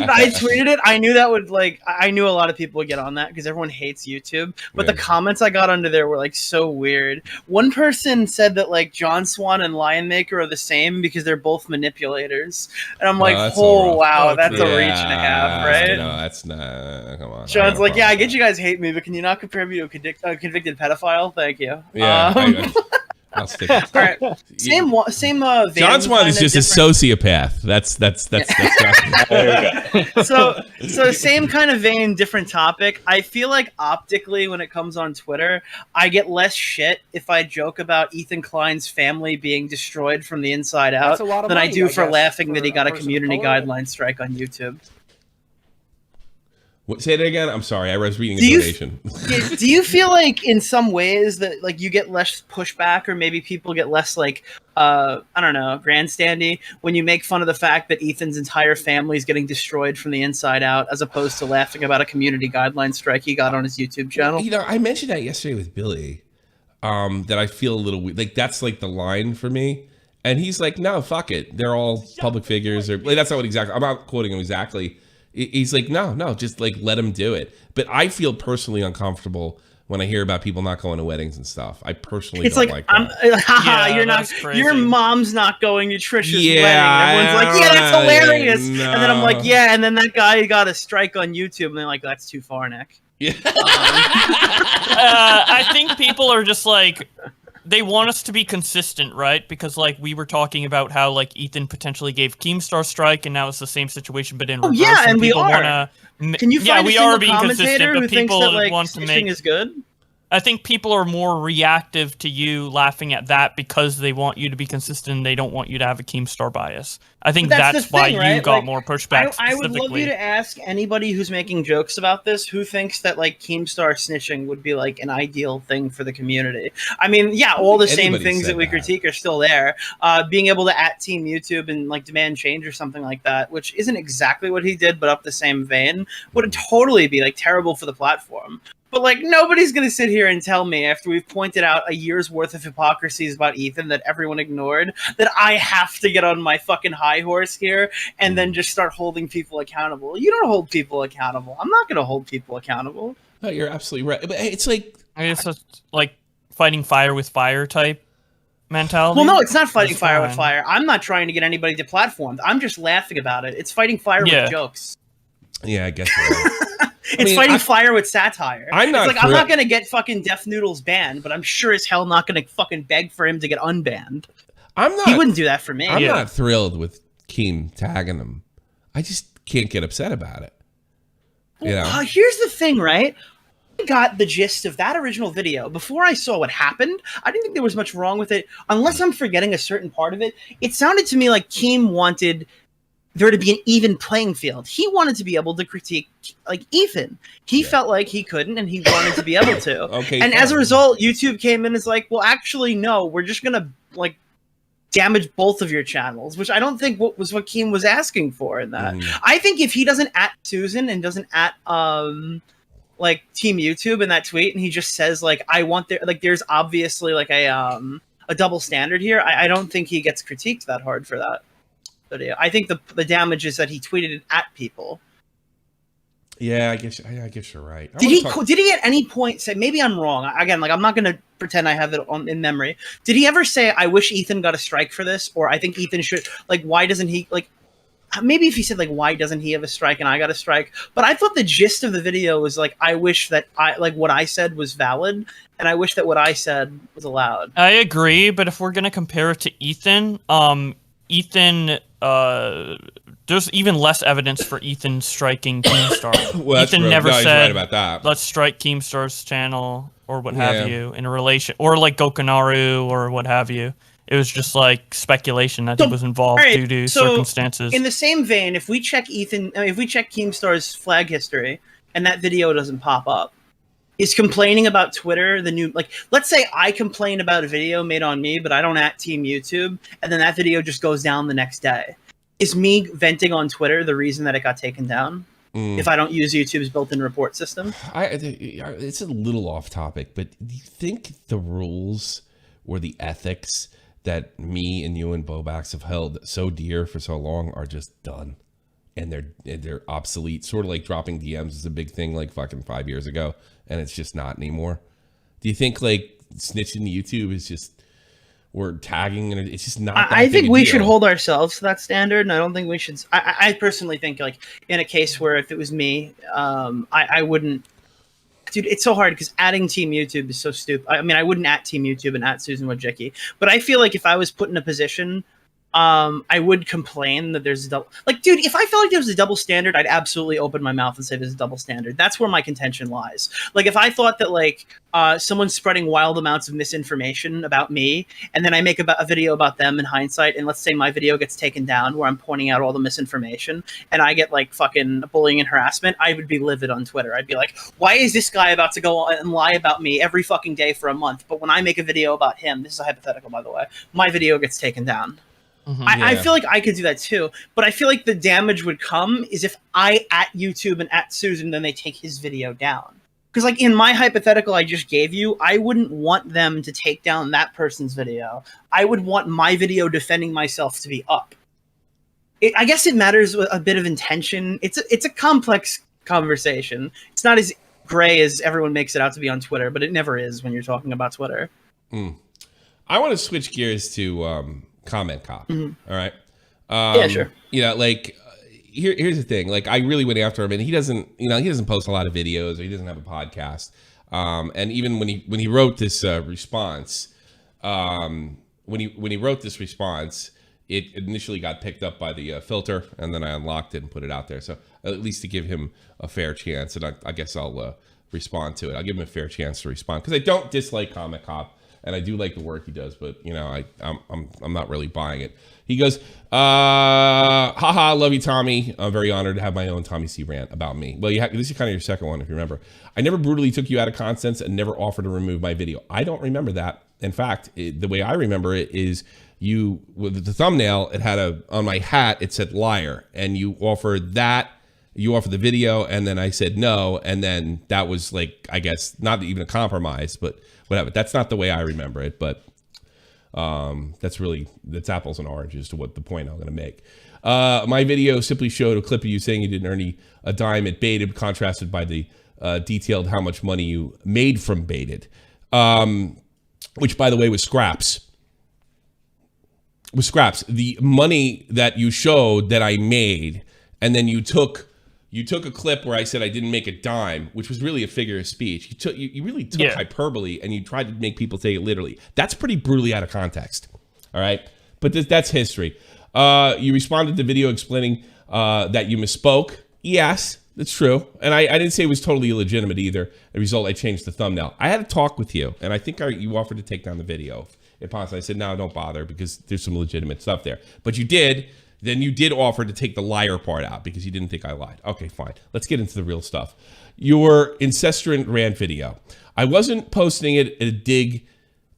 I tweeted it. I knew that would I knew a lot of people would get on that because everyone hates YouTube. But the comments I got under there were like so weird. One person said that like John Swan and LionMaker are the same because they're both manipulators. And I'm like, oh wow, that's a reach and a half, right? No, that's not. Come on. John's like, yeah, I get you guys hate me, but can you not compare me to a convicted pedophile? Thank you. Yeah. I'll stick with all right. Same vein. John Swan is just a sociopath. That's so same kind of vein, different topic. I feel like optically when it comes on Twitter, I get less shit if I joke about Ethan Klein's family being destroyed from the inside out than I do for laughing that he got a community guideline strike on YouTube. Say that again. I'm sorry. I was reading a donation. Do you feel like in some ways that like you get less pushback, or maybe people get less like I don't know, grandstandy when you make fun of the fact that Ethan's entire family is getting destroyed from the inside out, as opposed to laughing about a community guideline strike he got on his YouTube channel? You know, I mentioned that yesterday with Billy. That I feel a little weird. Like that's like the line for me. And he's like, no, fuck it. They're all public figures. Or like, that's not what exactly. I'm not quoting him exactly. He's like, no, just like let him do it. But I feel personally uncomfortable when I hear about people not going to weddings and stuff. I personally don't like that. Yeah, you're not. Crazy. Your mom's not going to Trisha's wedding. Everyone's like, yeah, that's hilarious. No. And then I'm like, yeah. And then that guy got a strike on YouTube, and they're like, that's too far, Nick. Yeah. I think people are just like, they want us to be consistent, right? Because like we were talking about how like Ethan potentially gave Keemstar strike, and now it's the same situation, but in reverse. Yeah, and we are. Can you find we are being consistent, but people that, like, want to make is good. I think people are more reactive to you laughing at that because they want you to be consistent and they don't want you to have a Keemstar bias. I think that's why you got more pushback. I would love you to ask anybody who's making jokes about this who thinks that like Keemstar snitching would be like an ideal thing for the community. I mean, yeah, all the same things that we critique are still there. Being able to @Team YouTube and like demand change or something like that, which isn't exactly what he did, but up the same vein, would totally be like terrible for the platform. But, like, nobody's going to sit here and tell me, after we've pointed out a year's worth of hypocrisies about Ethan that everyone ignored, that I have to get on my fucking high horse here and then just start holding people accountable. You don't hold people accountable. I'm not going to hold people accountable. No, you're absolutely right. But it's like... I guess it's like fighting fire with fire type mentality. Well, no, it's not fighting fire with fire. I'm not trying to get anybody deplatformed. I'm just laughing about it. It's fighting fire with jokes. Yeah, I guess so. It's fighting fire with satire. I'm not going to get fucking Death Noodles banned, but I'm sure as hell not going to fucking beg for him to get unbanned. He wouldn't do that for me. I'm not thrilled with Keem tagging him. I just can't get upset about it. You know? Here's the thing, right? I got the gist of that original video. Before I saw what happened, I didn't think there was much wrong with it. Unless I'm forgetting a certain part of it. It sounded to me like Keem wanted there to be an even playing field. He wanted to be able to critique like Ethan. He felt like he couldn't, and he wanted to be able to. And as a result, YouTube came in and is like, well, actually, no, we're just gonna like damage both of your channels, which I don't think was what Keem was asking for in that. I think if he doesn't at Susan and doesn't at like Team YouTube in that tweet, and he just says like, I want there, like, there's obviously like a double standard here. I don't think he gets critiqued that hard for that video. I think the damage is that he tweeted it at people. Yeah, I guess you're right. Did he at any point say, maybe I'm wrong, again, like, I'm not going to pretend I have it in memory. Did he ever say, I wish Ethan got a strike for this? Or I think Ethan should, like, why doesn't he, like, maybe if he said, like, why doesn't he have a strike and I got a strike? But I thought the gist of the video was, like, I wish that what I said was valid, and I wish that what I said was allowed. I agree, but if we're going to compare it to Ethan, there's even less evidence for Ethan striking Keemstar. Well, Ethan never he's said, right about that. let's strike Keemstar's channel or what have you in a relation, or like Gokanaru or what have you. It was just like speculation that he was involved due to circumstances. In the same vein, if we check Keemstar's flag history and that video doesn't pop up, is complaining about Twitter the new, like, let's say I complain about a video made on me, but I don't at Team YouTube, and then that video just goes down the next day. Is me venting on Twitter the reason that it got taken down? If I don't use YouTube's built-in report system? It's a little off topic, but do you think the rules or the ethics that me and you and Bowblax have held so dear for so long are just done? And they're obsolete, sort of like dropping DMs is a big thing like fucking 5 years ago, and it's just not anymore. Do you think like snitching to YouTube is just, or tagging, and it's just not that I think we deal? should hold ourselves to that standard, and I don't think we should. I personally think, like, in a case where if it was me, I wouldn't. Dude, it's so hard because adding Team YouTube is so stupid. I mean, I wouldn't at Team YouTube and at Susan Wojcicki, but I feel like if I was put in a position, I would complain that there's a double. Like, dude, if I felt like there was a double standard, I'd absolutely open my mouth and say there's a double standard. That's where my contention lies. Like, if I thought that, like, someone's spreading wild amounts of misinformation about me, and then I make a video about them in hindsight, and let's say my video gets taken down where I'm pointing out all the misinformation, and I get, like, fucking bullying and harassment, I would be livid on Twitter. I'd be like, why is this guy about to go on and lie about me every fucking day for a month? But when I make a video about him, this is a hypothetical, by the way, my video gets taken down. I feel like I could do that too, but I feel like the damage would come is if I at YouTube and at Susan, then they take his video down. Because, like, in my hypothetical I just gave you, I wouldn't want them to take down that person's video. I would want my video defending myself to be up. I guess it matters a bit of intention. It's a complex conversation. It's not as gray as everyone makes it out to be on Twitter, but it never is when you're talking about Twitter. I want to switch gears to Comment Cop. All right. Yeah, sure. You know, like, here's the thing. Like, I really went after him, and he doesn't post a lot of videos, or he doesn't have a podcast. And even when he wrote this response, when he wrote this response, it initially got picked up by the filter, and then I unlocked it and put it out there. So at least to give him a fair chance, and I guess I'll respond to it. I'll give him a fair chance to respond, because I don't dislike Comment Cop. And I do like the work he does, but, you know, I'm not really buying it. He goes, haha, love you, Tommy. I'm very honored to have my own Tommy C rant about me. Well, this is kind of your second one, if you remember. I never brutally took you out of context and never offered to remove my video. I don't remember that. In fact, the way I remember it is you, with the thumbnail, it had on my hat, it said liar. And you offered that. You offered the video, and then I said no, and then that was, like, I guess, not even a compromise, but whatever. That's not the way I remember it, but that's apples and oranges to what the point I'm going to make. My video simply showed a clip of you saying you didn't earn a dime at Baited, contrasted by the detailed how much money you made from Baited, which, by the way, was scraps. The money that you showed that I made, and then you took a clip where I said I didn't make a dime, which was really a figure of speech. You really took hyperbole, and you tried to make people take it literally. That's pretty brutally out of context. All right, but that's history. You responded to the video explaining that you misspoke. Yes, that's true, and I didn't say it was totally illegitimate either. As a result, I changed the thumbnail. I had a talk with you, and I think you offered to take down the video if possible. I said no, don't bother, because there's some legitimate stuff there. But you did Then you did offer to take the liar part out because you didn't think I lied. Okay, fine. Let's get into the real stuff. Your incestuous rant video. I wasn't posting it at a dig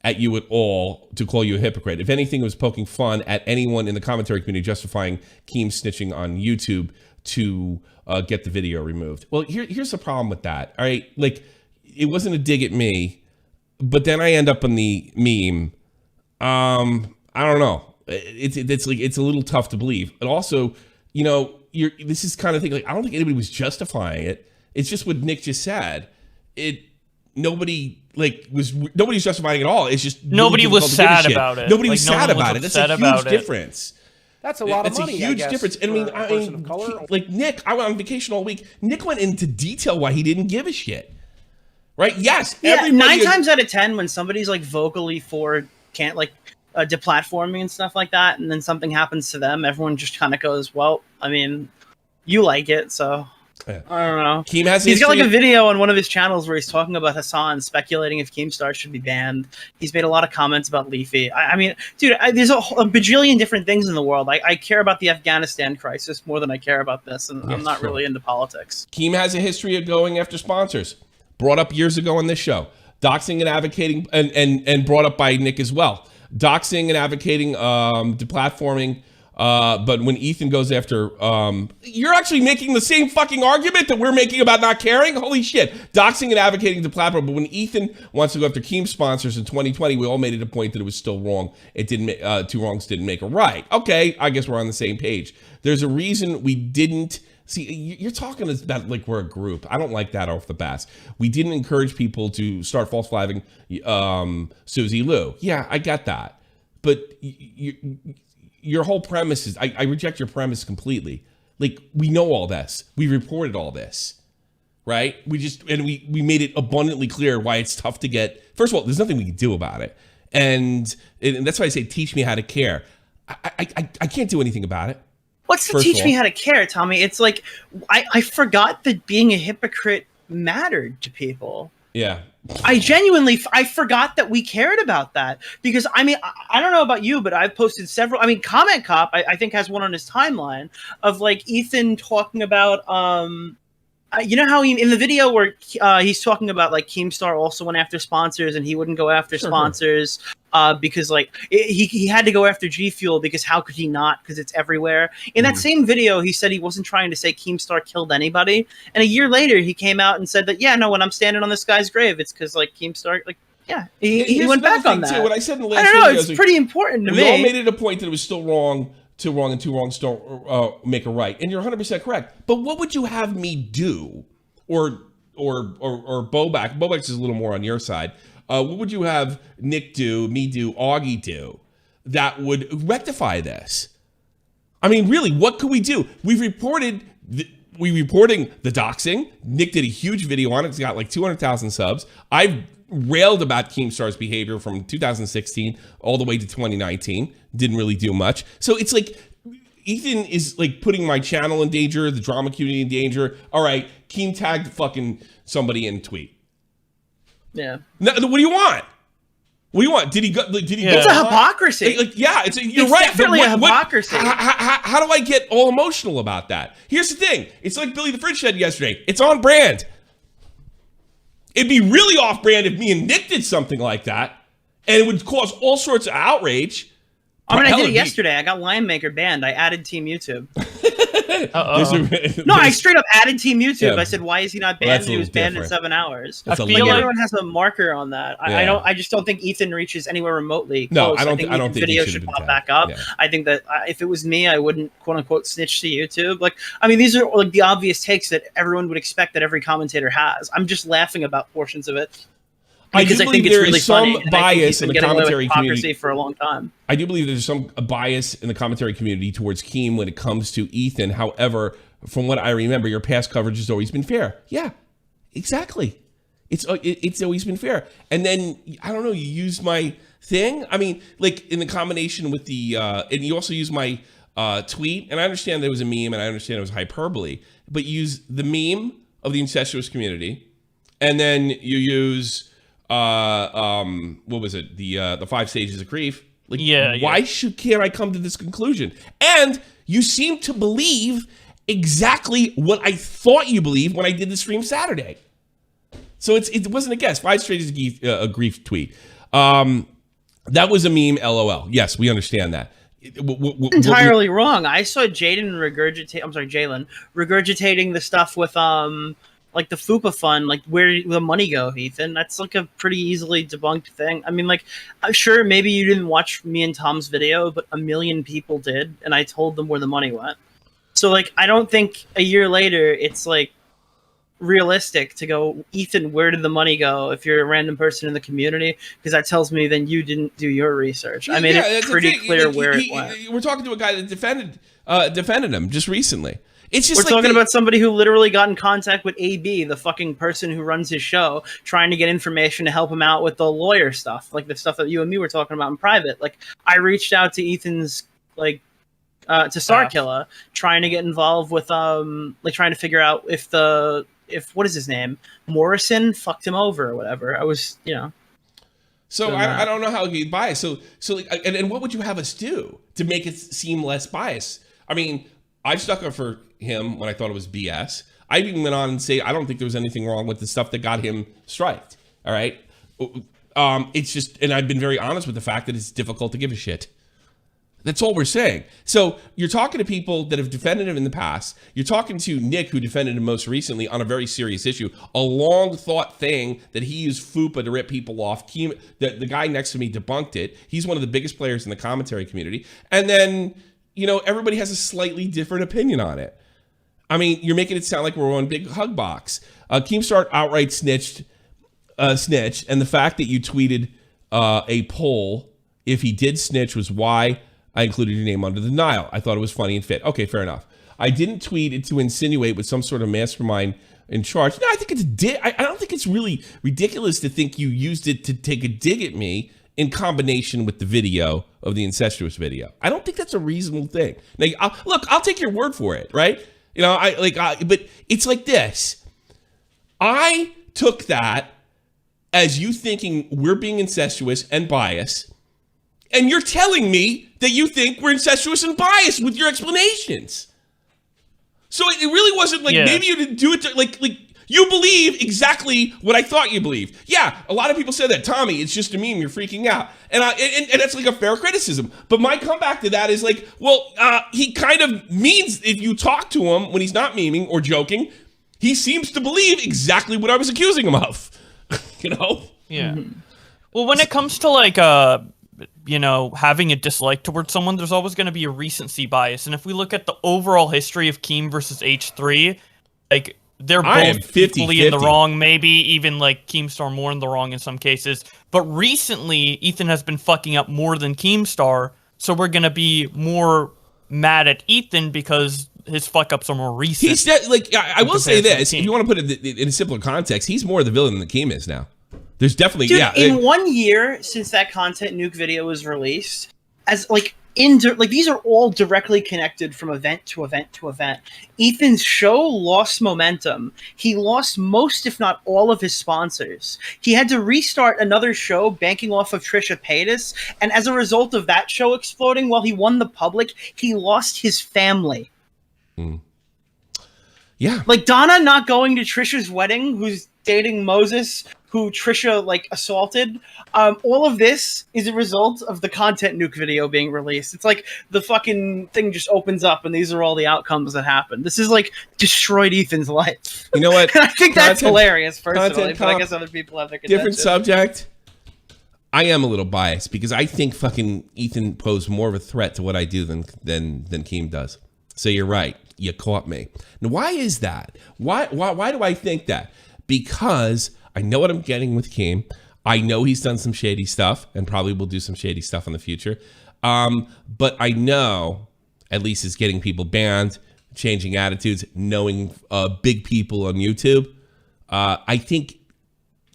at you at all to call you a hypocrite. If anything, it was poking fun at anyone in the commentary community justifying Keem snitching on YouTube to get the video removed. Well, here's the problem with that. All right, like it wasn't a dig at me, but then I end up on the meme. I don't know. It's like it's a little tough to believe. But also, you know, this is kind of thing. Like I don't think anybody was justifying it. It's just what Nick just said. Nobody's justifying it at all. It's just nobody was sad about it. Nobody was sad about it. That's a huge difference. That's a lot of money. That's a huge difference. And I mean, like Nick, I went on vacation all week. Nick went into detail why he didn't give a shit. Right? Yes. Yeah. 9 times out of 10, when somebody's like vocally for deplatforming and stuff like that, and then something happens to them, everyone just kind of goes, "Well, I mean, you like it, so." Yeah. I don't know. He's got like a video on one of his channels where he's talking about Hassan, speculating if Keemstar should be banned. He's made a lot of comments about Leafy. I mean, dude, there's a bajillion different things in the world. I care about the Afghanistan crisis more than I care about this, and I'm not really into politics. Keem has a history of going after sponsors. Brought up years ago on this show. Doxing and advocating, and brought up by Nick as well. Doxing and advocating deplatforming. But when Ethan goes after, you're actually making the same fucking argument that we're making about not caring. Holy shit. Doxing and advocating the platform. But when Ethan wants to go after Keem sponsors in 2020, we all made it a point that it was still wrong. It didn't, two wrongs didn't make a right. Okay. I guess we're on the same page. There's a reason we didn't see. You're talking about like we're a group. I don't like that off the bat. We didn't encourage people to start false flagging, Susie Lou. Yeah, I get that. But your whole premise is, I reject your premise completely. Like, we know all this. We reported all this, right? We made it abundantly clear why it's tough to get. First of all, there's nothing we can do about it. And that's why I say, teach me how to care. I can't do anything about it. What's to teach me how to care, Tommy? It's like, I forgot that being a hypocrite mattered to people. Yeah. I forgot that we cared about that, because I mean, I don't know about you, but I've posted several. I mean, Comment Cop, I think, has one on his timeline of like Ethan talking about, you know how in the video where he's talking about like Keemstar also went after sponsors and he wouldn't go after sponsors because like he had to go after G Fuel because how could he not? Because it's everywhere. In that same video, he said he wasn't trying to say Keemstar killed anybody, and a year later he came out and said that when I'm standing on this guy's grave, it's because like Keemstar like. Yeah, he went back on that. Too. What I said in the last I don't know. video, It's pretty important to me. We all made it a point that it was still wrong. Two wrong and two wrongs don't make a right, and you're 100% correct. But what would you have me do, or Bowblax? Bowblax is a little more on your side. What would you have Nick do, me do, Augie do that would rectify this? I mean, really, what could we do? We're reporting the doxing. Nick did a huge video on it. It's got like 200,000 subs. I've railed about Keemstar's behavior from 2016 all the way to 2019. Didn't really do much. So it's like Ethan is like putting my channel in danger, the drama community in danger. All right, Keem tagged fucking somebody in a tweet. Yeah. No, what do you want? What do you want? Did he go? It's a hypocrisy. You're right. Definitely a hypocrisy. How do I get all emotional about that? Here's the thing. It's like Billy the Fridge said yesterday. It's on brand. It'd be really off brand if me and Nick did something like that, and it would cause all sorts of outrage. I mean, I did it yesterday. I got LionMaker banned. I added Team YouTube. No, I straight up added Team YouTube. Yeah. I said, "Why is he not banned?" And he was banned in 7 hours. I feel like everyone has a marker on that. Yeah. I just don't think Ethan reaches anywhere remotely close. No, I don't think videos should pop back up. Yeah. I think that if it was me, I wouldn't quote unquote snitch to YouTube. Like, I mean, these are like the obvious takes that everyone would expect that every commentator has. I'm just laughing about portions of it. Because I think it's really funny. Bias in the commentary community for a long time. I do believe there's some bias in the commentary community towards Keem when it comes to Ethan. However, from what I remember, your past coverage has always been fair. Yeah, exactly. It's always been fair. And then I don't know. You use my thing. I mean, like in the combination with the and you also use my tweet. And I understand there was a meme, and I understand it was hyperbole. But you use the meme of the incestuous community, and then you use. What was it? The 5 stages of grief, Like, Yeah, why can't I come to this conclusion? And you seem to believe exactly what I thought you believed when I did the stream Saturday. So it wasn't a guess. 5 straight is a grief tweet. That was a meme, LOL. Yes, we understand that. Entirely wrong. I saw Jalen regurgitating the stuff with like the FUPA fund, like where the money go, Ethan. That's like a pretty easily debunked thing. I mean, like, I'm sure maybe you didn't watch me and Tom's video, but a million people did, and I told them where the money went. So, like, I don't think a year later it's like realistic to go, Ethan, where did the money go? If you're a random person in the community, because that tells me then you didn't do your research. I made it pretty clear where it went. We're talking to a guy that defended him just recently. It's just we're talking about somebody who literally got in contact with AB, the fucking person who runs his show, trying to get information to help him out with the lawyer stuff, like the stuff that you and me were talking about in private. Like, I reached out to Ethan's, like, to Starkiller, trying to get involved with, like, trying to figure out if what is his name, Morrison, fucked him over or whatever. I was, So I don't know how he'd bias. So like, and what would you have us do to make it seem less biased? I mean, I've stuck up for him when I thought it was BS. I even went on and say I don't think there was anything wrong with the stuff that got him striked. All right, it's just, and I've been very honest with the fact that it's difficult to give a shit. That's all we're saying. So you're talking to people that have defended him in the past. You're talking to Nick, who defended him most recently on a very serious issue, a long thought thing that he used FUPA to rip people off. The guy next to me debunked it. He's one of the biggest players in the commentary community. And then, everybody has a slightly different opinion on it. I mean, you're making it sound like we're one big hug box. Keemstar outright snitch, and the fact that you tweeted a poll, if he did snitch, was why I included your name under the denial. I thought it was funny and fit. Okay, fair enough. I didn't tweet it to insinuate with some sort of mastermind in charge. No, I think I don't think it's really ridiculous to think you used it to take a dig at me in combination with the video of the incestuous video. I don't think that's a reasonable thing. Now, I'll take your word for it, right? But it's like this. I took that as you thinking we're being incestuous and biased, and you're telling me that you think we're incestuous and biased with your explanations. So it really wasn't like, maybe you didn't do it to, like you believe exactly what I thought you believed. Yeah, a lot of people said that, Tommy, it's just a meme, you're freaking out. And that's like a fair criticism. But my comeback to that is like, well, he kind of means, if you talk to him when he's not memeing or joking, he seems to believe exactly what I was accusing him of. Yeah. Mm-hmm. Well, when it comes to like, having a dislike towards someone, there's always going to be a recency bias. And if we look at the overall history of Keem versus H3, like, they're both equally in the wrong, maybe even like Keemstar more in the wrong in some cases. But recently, Ethan has been fucking up more than Keemstar, so we're going to be more mad at Ethan because his fuck-ups are more recent. He's I will say this, if you want to put it in a simpler context, he's more the villain than Keem is now. There's definitely, dude, in 1 year since that content nuke video was released, as these are all directly connected from event to event to event. Ethan's show lost momentum. He lost most, if not all, of his sponsors. He had to restart another show banking off of Trisha Paytas, and as a result of that show exploding, while he won the public, he lost his family. Yeah. Like Donna not going to Trisha's wedding, who's dating Moses, who Trisha assaulted. All of this is a result of the content nuke video being released. It's like the fucking thing just opens up and these are all the outcomes that happen. This is like destroyed Ethan's life. You know what? I think that's hilarious, personally, but I guess other people have their contention. Different subject. I am a little biased because I think fucking Ethan posed more of a threat to what I do than Keem does. So you're right. You caught me. Now, why is that? Why do I think that? Because I know what I'm getting with Keem. I know he's done some shady stuff and probably will do some shady stuff in the future. But I know at least is getting people banned, changing attitudes, knowing big people on YouTube. I think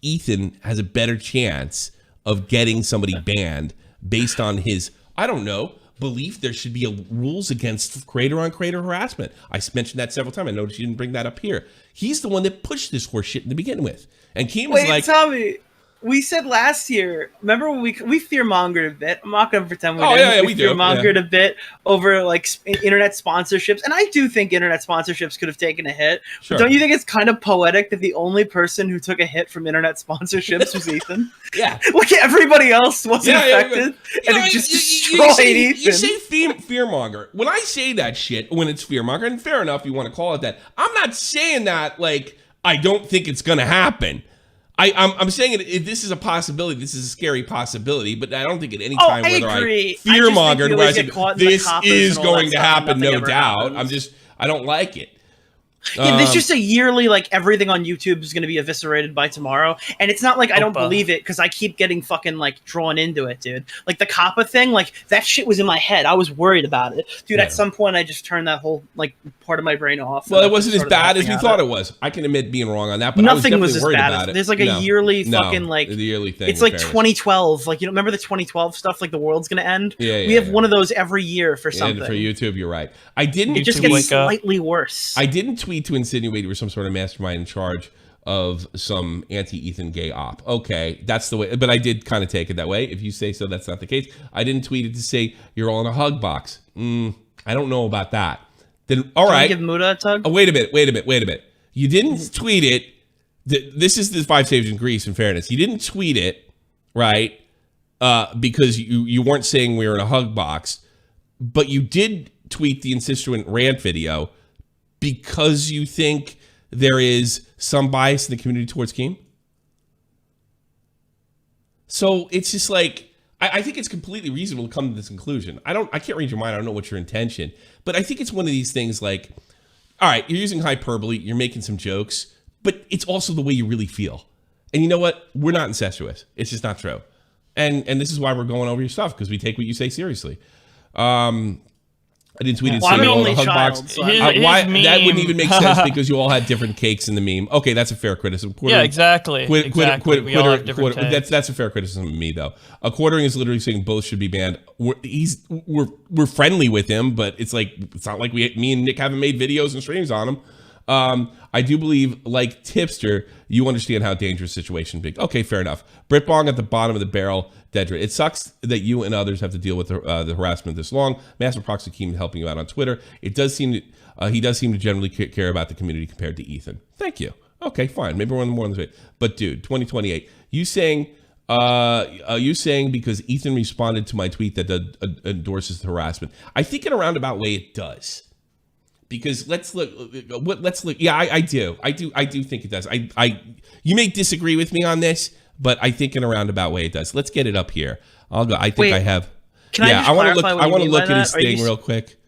Ethan has a better chance of getting somebody banned based on his, I don't know, belief there should be rules against creator-on-creator harassment. I mentioned that several times. I noticed you didn't bring that up here. He's the one that pushed this horse shit to begin with. And Keem was like... Tommy, we said last year, remember when we fear-mongered a bit? I'm not going to pretend we didn't. Yeah, we fear-mongered a bit over like internet sponsorships. And I do think internet sponsorships could have taken a hit. Sure. But don't you think it's kind of poetic that the only person who took a hit from internet sponsorships was Ethan? Yeah. Like everybody else wasn't affected. And it just destroyed Ethan. You say fearmonger. When I say that shit, when it's fearmonger, and fair enough, you want to call it that, I'm not saying that like I don't think it's going to happen. I'm saying it. This is a possibility. This is a scary possibility, but I don't think at any time whether I fearmongered where I said this is going to happen, no doubt. I don't like it. Yeah, there's just a yearly, like, everything on YouTube is going to be eviscerated by tomorrow. And it's not like I don't believe it, because I keep getting fucking, like, drawn into it, dude. Like, the COPPA thing, like, that shit was in my head. I was worried about it. Dude, at some point, I just turned that whole, like, part of my brain off. Well, it wasn't as bad as we thought it was. I can admit being wrong on that, but nothing was as bad. There's, like, a yearly fucking, like... the yearly thing. It's like 2012. Like, you know, remember the 2012 stuff? Like, the world's going to end? Yeah, we have one of those every year for something. For YouTube, you're right. I didn't... It just gets slightly worse. I didn't tweet to insinuate or some sort of mastermind in charge of some anti-Ethan gay op. Okay, that's the way, but I did kind of take it that way. If you say so, that's not the case. I didn't tweet it to say you're all in a hug box. I don't know about that. Then all right. Give Muta a tug? Oh, wait a minute. You didn't tweet it. This is the 5 saves in Greece, in fairness. You didn't tweet it, right? Because you weren't saying we were in a hug box, but you did tweet the insistent rant video because you think there is some bias in the community towards Keem. So it's just like, I think it's completely reasonable to come to this conclusion. I can't read your mind. I don't know what your intention, but I think it's one of these things like, all right, you're using hyperbole, you're making some jokes, but it's also the way you really feel. And you know what? We're not incestuous. It's just not true. And this is why we're going over your stuff, because we take what you say seriously. I didn't tweet it. I'm an only hug child. Box. That wouldn't even make sense because you all had different cakes in the meme. Okay, that's a fair criticism. Yeah, exactly. We all have different takes. That's a fair criticism of me, though. Quartering is literally saying both should be banned. We're friendly with him, but it's like it's not like me and Nick haven't made videos and streams on him. I do believe, like Tipster, you understand how dangerous the situation be. Okay, fair enough. Britbong at the bottom of the barrel, Dedra. It sucks that you and others have to deal with the harassment this long. Master Proxy Keem helping you out on Twitter. It does seem he does seem to generally care about the community compared to Ethan. Thank you. Okay, fine. Maybe we're on more on this way. But dude, 2028. You saying because Ethan responded to my tweet that endorses the harassment. I think in a roundabout way it does. Because let's look. Yeah, I do think it does. You may disagree with me on this, but I think in a roundabout way it does. Let's get it up here. I'll go. I think I have. I want to look at his thing real quick.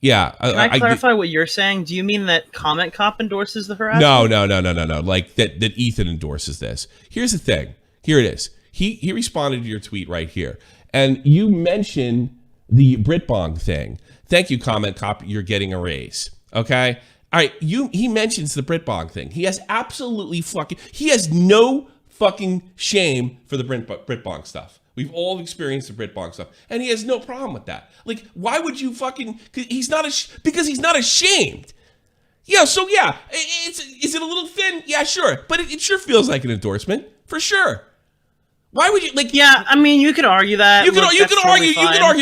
Yeah. Can I clarify what you're saying? Do you mean that Comment Cop endorses the harassment? No. Like that Ethan endorses this. Here's the thing. Here it is. He responded to your tweet right here, and you mentioned the Britbong thing. Thank you, Comment Cop. You're getting a raise. Okay? All right. He mentions the Britbong thing. He has he has no fucking shame for the Britbong stuff. We've all experienced the Britbong stuff. And he has no problem with that. Like, why would you fucking... because he's not ashamed. Yeah, so yeah. Is it a little thin? Yeah, sure. But it sure feels like an endorsement. For sure. Why would you like? Yeah, I mean, you could argue that. You could argue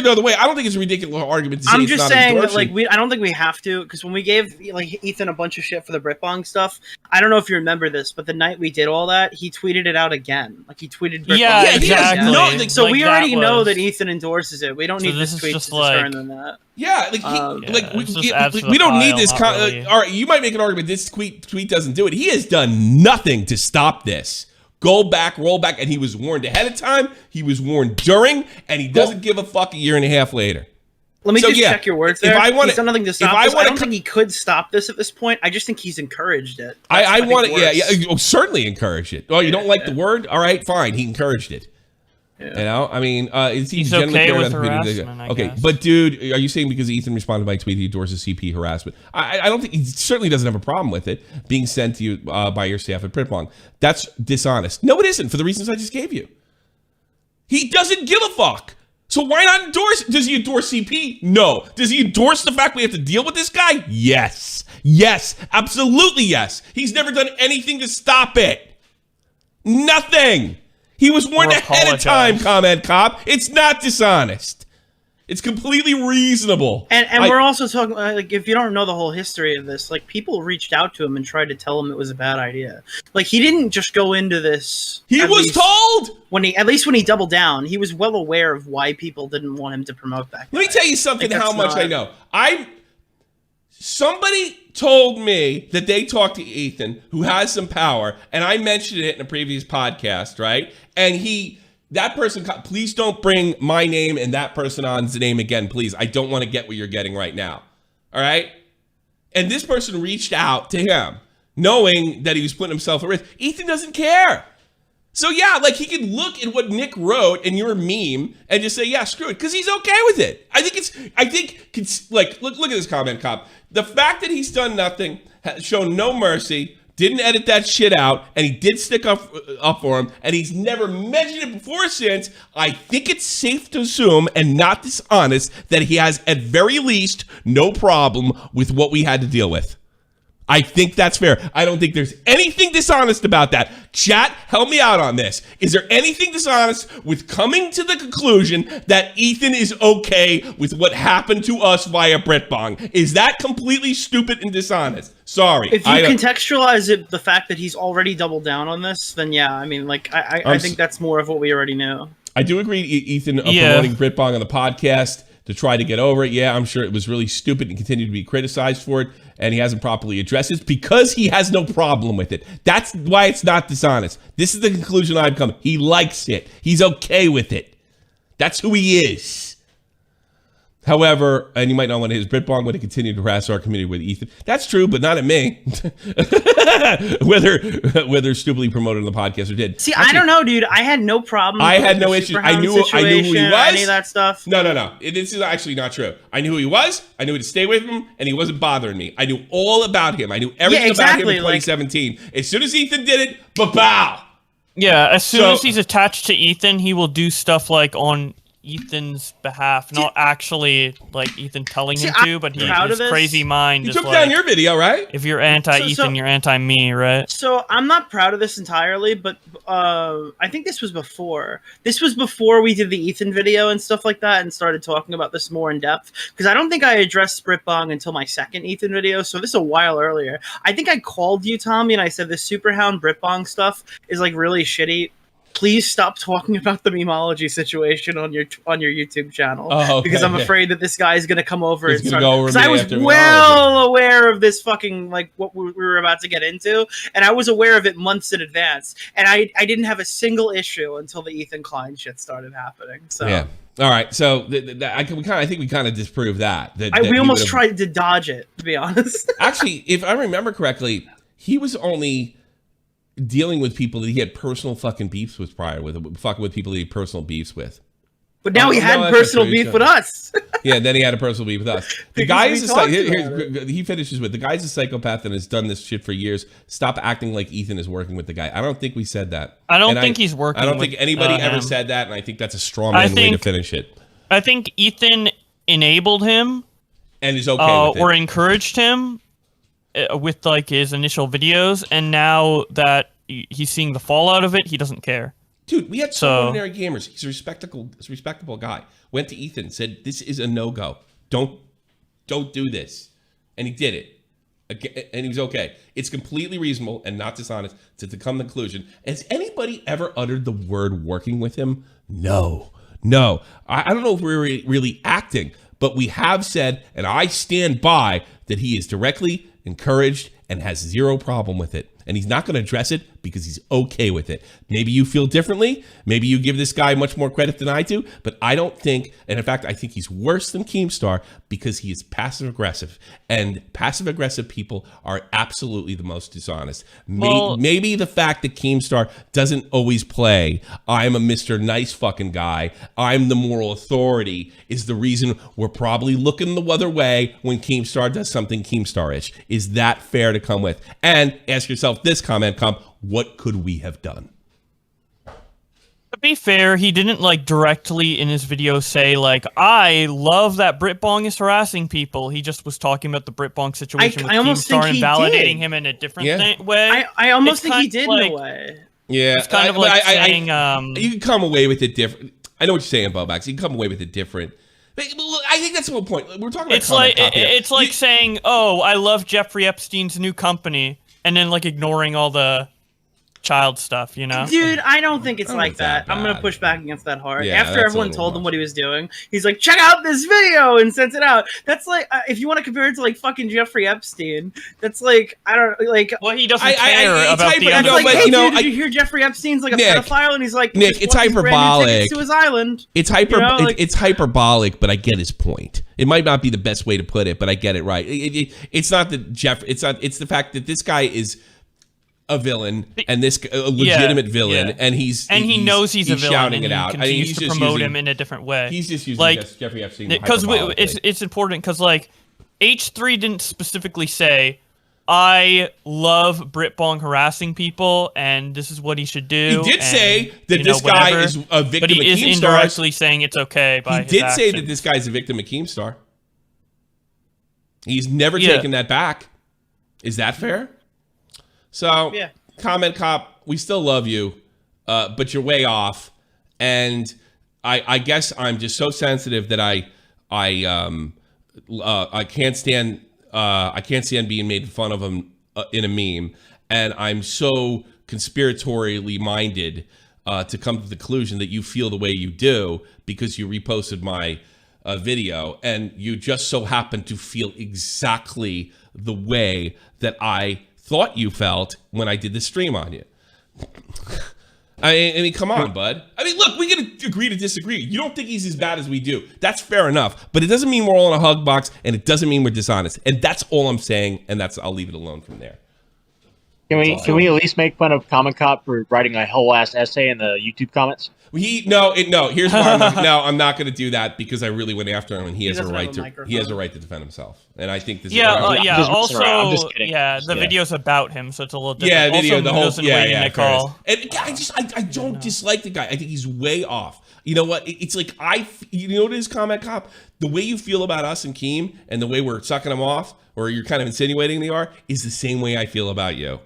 the other way. I don't think it's a ridiculous argument to say I'm just saying that, like, I don't think we have to, because when we gave like Ethan a bunch of shit for the Britbong stuff, I don't know if you remember this, but the night we did all that, he tweeted it out again. Like he tweeted Britbong. Yeah, exactly. So we already know that Ethan endorses it. We don't need this tweet to discern than that. Yeah, we don't need this. All right, you might make an argument this tweet doesn't do it. He has done nothing to stop this. Go back, roll back, and he was warned ahead of time. He was warned during, and he doesn't give a fuck a year and a half later. Let me check your words there. He's done nothing to stop this. I don't think he could stop this at this point. I just think he's encouraged it. Certainly encouraged it. Oh, you don't like the word? All right, fine. He encouraged it. Yeah. You know, I mean, he's okay with harassment, I guess. But dude, are you saying because Ethan responded to my tweet he endorses CP harassment? I don't think he certainly doesn't have a problem with it being sent to you by your staff at Britbong. That's dishonest. No, it isn't for the reasons I just gave you. He doesn't give a fuck. So why not endorse? Does he endorse CP? No. Does he endorse the fact we have to deal with this guy? Yes. Yes. Absolutely yes. He's never done anything to stop it. Nothing. He was warned ahead of time, Comment Cop. It's not dishonest. It's completely reasonable. And we're also talking, like, if you don't know the whole history of this, like, people reached out to him and tried to tell him it was a bad idea. Like, he didn't just go into this. He was told! At least when he doubled down, he was well aware of why people didn't want him to promote that guy. Let me tell you something, how much I know. Somebody told me that they talked to Ethan, who has some power, and I mentioned it in a previous podcast, right? And that person, please don't bring my name and that person on's name again, please. I don't want to get what you're getting right now. All right? And this person reached out to him, knowing that he was putting himself at risk. Ethan doesn't care. So yeah, like, he can look at what Nick wrote in your meme and just say, yeah, screw it, because he's okay with it. I think like, look at this Comment Cop. The fact that he's done nothing, has shown no mercy, didn't edit that shit out, and he did stick up for him, and he's never mentioned it before or since. I think it's safe to assume, and not dishonest, that he has at very least no problem with what we had to deal with. I think that's fair. I don't think there's anything dishonest about that. Chat, help me out on this. Is there anything dishonest with coming to the conclusion that Ethan is okay with what happened to us via Britbong? Is that completely stupid and dishonest? Sorry. If you contextualize it, the fact that he's already doubled down on this, then yeah, I mean, like, I think that's more of what we already knew. I do agree, Ethan, promoting Britbong on the podcast to try to get over it. Yeah, I'm sure it was really stupid and continue to be criticized for it, and he hasn't properly addressed it because he has no problem with it. That's why it's not dishonest. This is the conclusion I've come. He likes it. He's okay with it. That's who he is. However, and you might not want to his Britbong would have continued to harass our community with Ethan. That's true, but not at me. whether stupidly promoted on the podcast or did. See, actually, I don't know, dude. I had no problem. I had no issues. I knew who he was. Any of that stuff. No. This is actually not true. I knew who he was. I knew who to stay with him, and he wasn't bothering me. I knew all about him. I knew everything about him in 2017. As soon as Ethan did it, ba-bow. Yeah, as soon as he's attached to Ethan, he will do stuff like on Ethan's behalf, not actually like Ethan telling him to, but his crazy mind. He took down your video, right? If you're anti-Ethan, you're anti-me, right? So I'm not proud of this entirely, but I think this was before. This was before we did the Ethan video and stuff like that, and started talking about this more in depth. Because I don't think I addressed Britbong until my second Ethan video, so this is a while earlier. I think I called you, Tommy, and I said this Superhound Britbong stuff is like really shitty. Please stop talking about the memeology situation on your YouTube channel, because I'm afraid that this guy is going to come over and start. Because I was well aware of this fucking, like, what we were about to get into, and I was aware of it months in advance, and I didn't have a single issue until the Ethan Klein shit started happening. So yeah, all right. So I think we kind of disproved that. We almost tried to dodge it, to be honest. Actually, if I remember correctly, he was only dealing with people that he had personal fucking beefs with prior with, fucking with people that he had personal beefs with. But now he had personal beef with us. Yeah, then he had a personal beef with us. The guy is he finishes with, the guy's a psychopath and has done this shit for years. Stop acting like Ethan is working with the guy. I don't think we said that. I don't think he's working with I don't think anybody ever said that, and I think that's a straw man way to finish it. I think Ethan enabled him. And is okay with it. Or encouraged him with like his initial videos, and now that he's seeing the fallout of it, he doesn't care. Dude, we had some ordinary gamers. He's a respectable guy. Went to Ethan, said, "This is a no-go. Don't do this," and he did it, and he was okay. It's completely reasonable and not dishonest to come to the conclusion. Has anybody ever uttered the word "working with him"? No. I don't know if we're really acting, but we have said, and I stand by, that he is directly encouraged and has zero problem with it. And he's not going to address it because he's okay with it. Maybe you feel differently. Maybe you give this guy much more credit than I do. But I don't think, and in fact, I think he's worse than Keemstar because he is passive-aggressive. And passive-aggressive people are absolutely the most dishonest. Maybe the fact that Keemstar doesn't always play, I'm a Mr. Nice fucking guy, I'm the moral authority, is the reason we're probably looking the other way when Keemstar does something Keemstar-ish. Is that fair to come with? And ask yourself this comment, what could we have done? To be fair, he didn't like directly in his video say like, I love that Britbong is harassing people. He just was talking about the Britbong situation with Keemstar and validating him in a different way. I almost think he did in a way. Yeah, It's kind of like saying, you can come away with it different. I know what you're saying, Bowblax. You can come away with it different. I think that's the whole point. We're talking about it's like saying, "Oh, I love Jeffrey Epstein's new company," and then like ignoring all the child stuff, you know? Dude, I don't think it's like that. I'm gonna push back against that hard. After everyone told him what he was doing, he's like, check out this video, and sends it out. That's like, if you want to compare it to like fucking Jeffrey Epstein, that's like, I don't like. Well, he doesn't care about the other. Like, hey, dude, did you hear Jeffrey Epstein's like a pedophile? And he's like, Nick, it's hyperbolic. To his island. It's it's hyperbolic, but I get his point. It might not be the best way to put it, but I get it right. It's not that It's the fact that this guy is a villain, and a legitimate villain, and he knows he's a villain, shouting it out. Continues to promote him in a different way. He's just using like Jeffrey Epstein because it's important because like H3 didn't specifically say, I love Britbong harassing people, and this is what he should do. He did say that this guy is a victim but he of is Keemstar. Indirectly saying it's okay by his He did say actions. that this guy's a victim of Keemstar. He's never taken that back. Is that fair? So, Comment Cop, we still love you, but you're way off. And I guess I'm just so sensitive that I can't stand being made fun of him in a meme, and I'm so conspiratorially minded to come to the conclusion that you feel the way you do because you reposted my video, and you just so happen to feel exactly the way that I thought you felt when I did the stream on you. I mean, come on, bud. I mean, look, we can agree to disagree. You don't think he's as bad as we do. That's fair enough. But it doesn't mean we're all in a hug box, and it doesn't mean we're dishonest. And that's all I'm saying, and I'll leave it alone from there. Can we at least make fun of Comment Cop for writing a whole ass essay in the YouTube comments? No. Here's why I'm not going to do that because I really went after him, and he has a right to defend himself. And I think this is also, I'm just kidding. the video's about him, so it's a little different. Yeah, video, also, the whole call. And I don't dislike the guy. I think he's way off. You know what? It's like you know what it is, Comment Cop? The way you feel about us and Keem, and the way we're sucking him off, or you're kind of insinuating they are, is the same way I feel about you.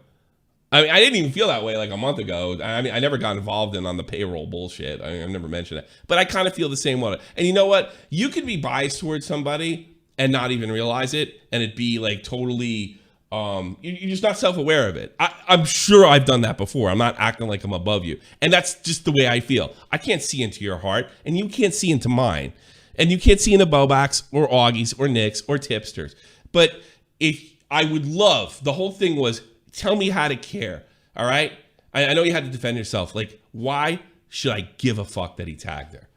I mean, I didn't even feel that way like a month ago. I mean, I never got involved on the payroll bullshit. I've never mentioned it. But I kind of feel the same way. And you know what? You can be biased towards somebody and not even realize it, and it be like totally, you're just not self-aware of it. I'm sure I've done that before. I'm not acting like I'm above you. And that's just the way I feel. I can't see into your heart, and you can't see into mine. And you can't see into Bowblax or Augie's or Nick's or Tipsters. But if I would love, the whole thing was, tell me how to care, all right? I know you had to defend yourself. Like, why should I give a fuck that he tagged her?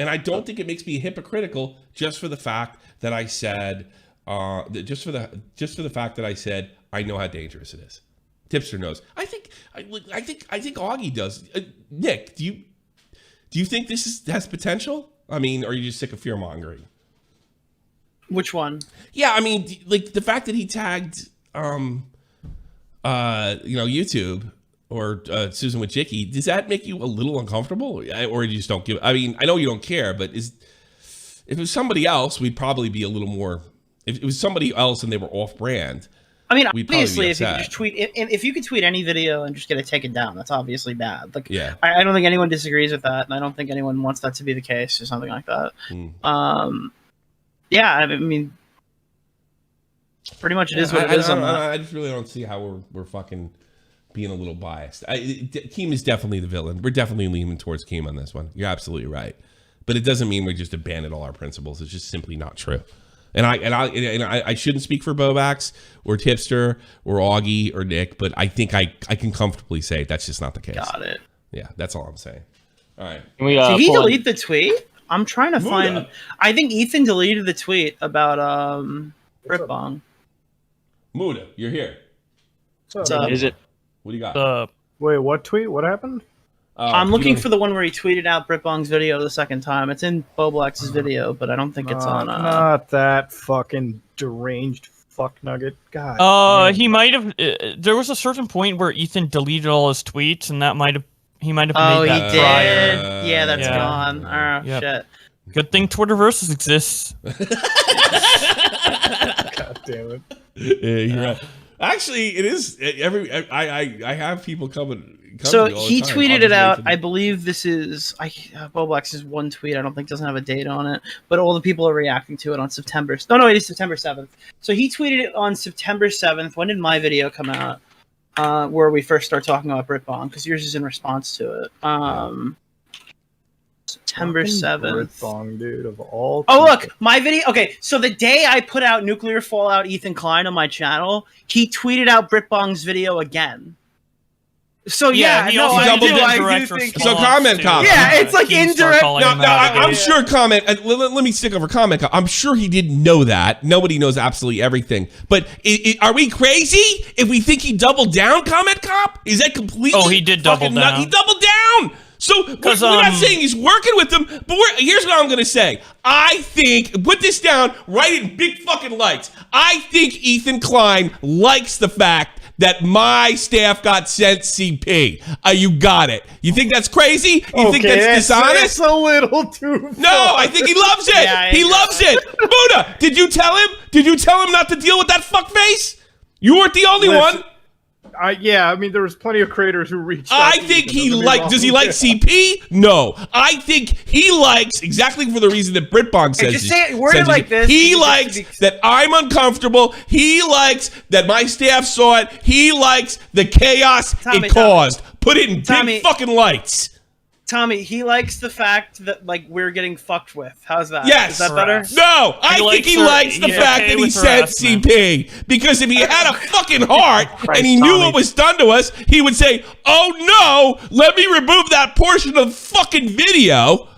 And I don't think it makes me hypocritical just for the fact that I said, just for the fact that I said I know how dangerous it is. Tipster knows. I think Augie does. Nick, do you think this has potential? I mean, or are you just sick of fear mongering? Which one? Yeah, I mean, like the fact that he tagged. YouTube or Susan with Jicky, does that make you a little uncomfortable, or you just don't give? I mean, I know you don't care, but if it was somebody else, we'd probably be a little more. If it was somebody else and they were off-brand, I mean, obviously, if you could just tweet, if you could tweet any video and just get it taken down, that's obviously bad. Like, yeah, I don't think anyone disagrees with that, and I don't think anyone wants that to be the case or something like that. Yeah, I mean. Pretty much it is what it is. I just really don't see how we're fucking being a little biased. Keem is definitely the villain. We're definitely leaning towards Keem on this one. You're absolutely right. But it doesn't mean we just abandon all our principles. It's just simply not true. And I shouldn't speak for Bowblax or Tipster or Augie or Nick, but I think I can comfortably say that's just not the case. Got it. Yeah, that's all I'm saying. All right. Did he delete the tweet? I'm trying to find. I think Ethan deleted the tweet about Britbong. Muta, you're here. Is it? What do you got? Wait, what tweet? What happened? I'm looking for the one where he tweeted out Britbong's video the second time. It's in Bowblax's video, but I don't think it's on. Not that fucking deranged fuck nugget. God. He might have. There was a certain point where Ethan deleted all his tweets, and he might have made that prior. Yeah, that's gone. Oh shit. Good thing Twitterverse exists. God damn it. Yeah, you're right. Actually, it is. I have people So he tweeted it out. I believe this is Bowblax's one tweet. I don't think doesn't have a date on it, but all the people are reacting to it on September. No, it is September 7th. So he tweeted it on September 7th. When did my video come out? Where we first start talking about Britbong, because yours is in response to it. September 7th. Britbong, dude, of all. Oh, look, my video. Okay, so the day I put out Nuclear Fallout Ethan Klein on my channel, he tweeted out Britbong's video again. So I do think. So comment cop. Yeah, it's like indirect. No, I'm sure comment. Let me stick over comment cop. I'm sure he didn't know that. Nobody knows absolutely everything. But are we crazy if we think he doubled down? Comment cop. Is that completely? Oh, he did double down. He doubled down. So we're not saying he's working with them, but here's what I'm going to say. I think, put this down, write it in big fucking lights. I think Ethan Klein likes the fact that my staff got sent CP. You got it. You think that's crazy? You think that's dishonest? It's a little too. No, I think he loves it. He loves it. Muta, did you tell him? Did you tell him not to deal with that fuckface? You weren't the only one. I mean, there was plenty of creators who reached out. I think he does he like CP? No. I think he likes, exactly for the reason that Britbong says. Just say it, word it like this. He likes that I'm uncomfortable. He likes that my staff saw it. He likes the chaos it caused. Put it in big fucking lights. Tommy, he likes the fact that we're getting fucked with. How's that? Yes. Is that better? No, I think he likes the fact that he said CP. Because if he had a fucking heart and he knew what was done to us, he would say, "Oh no, let me remove that portion of the fucking video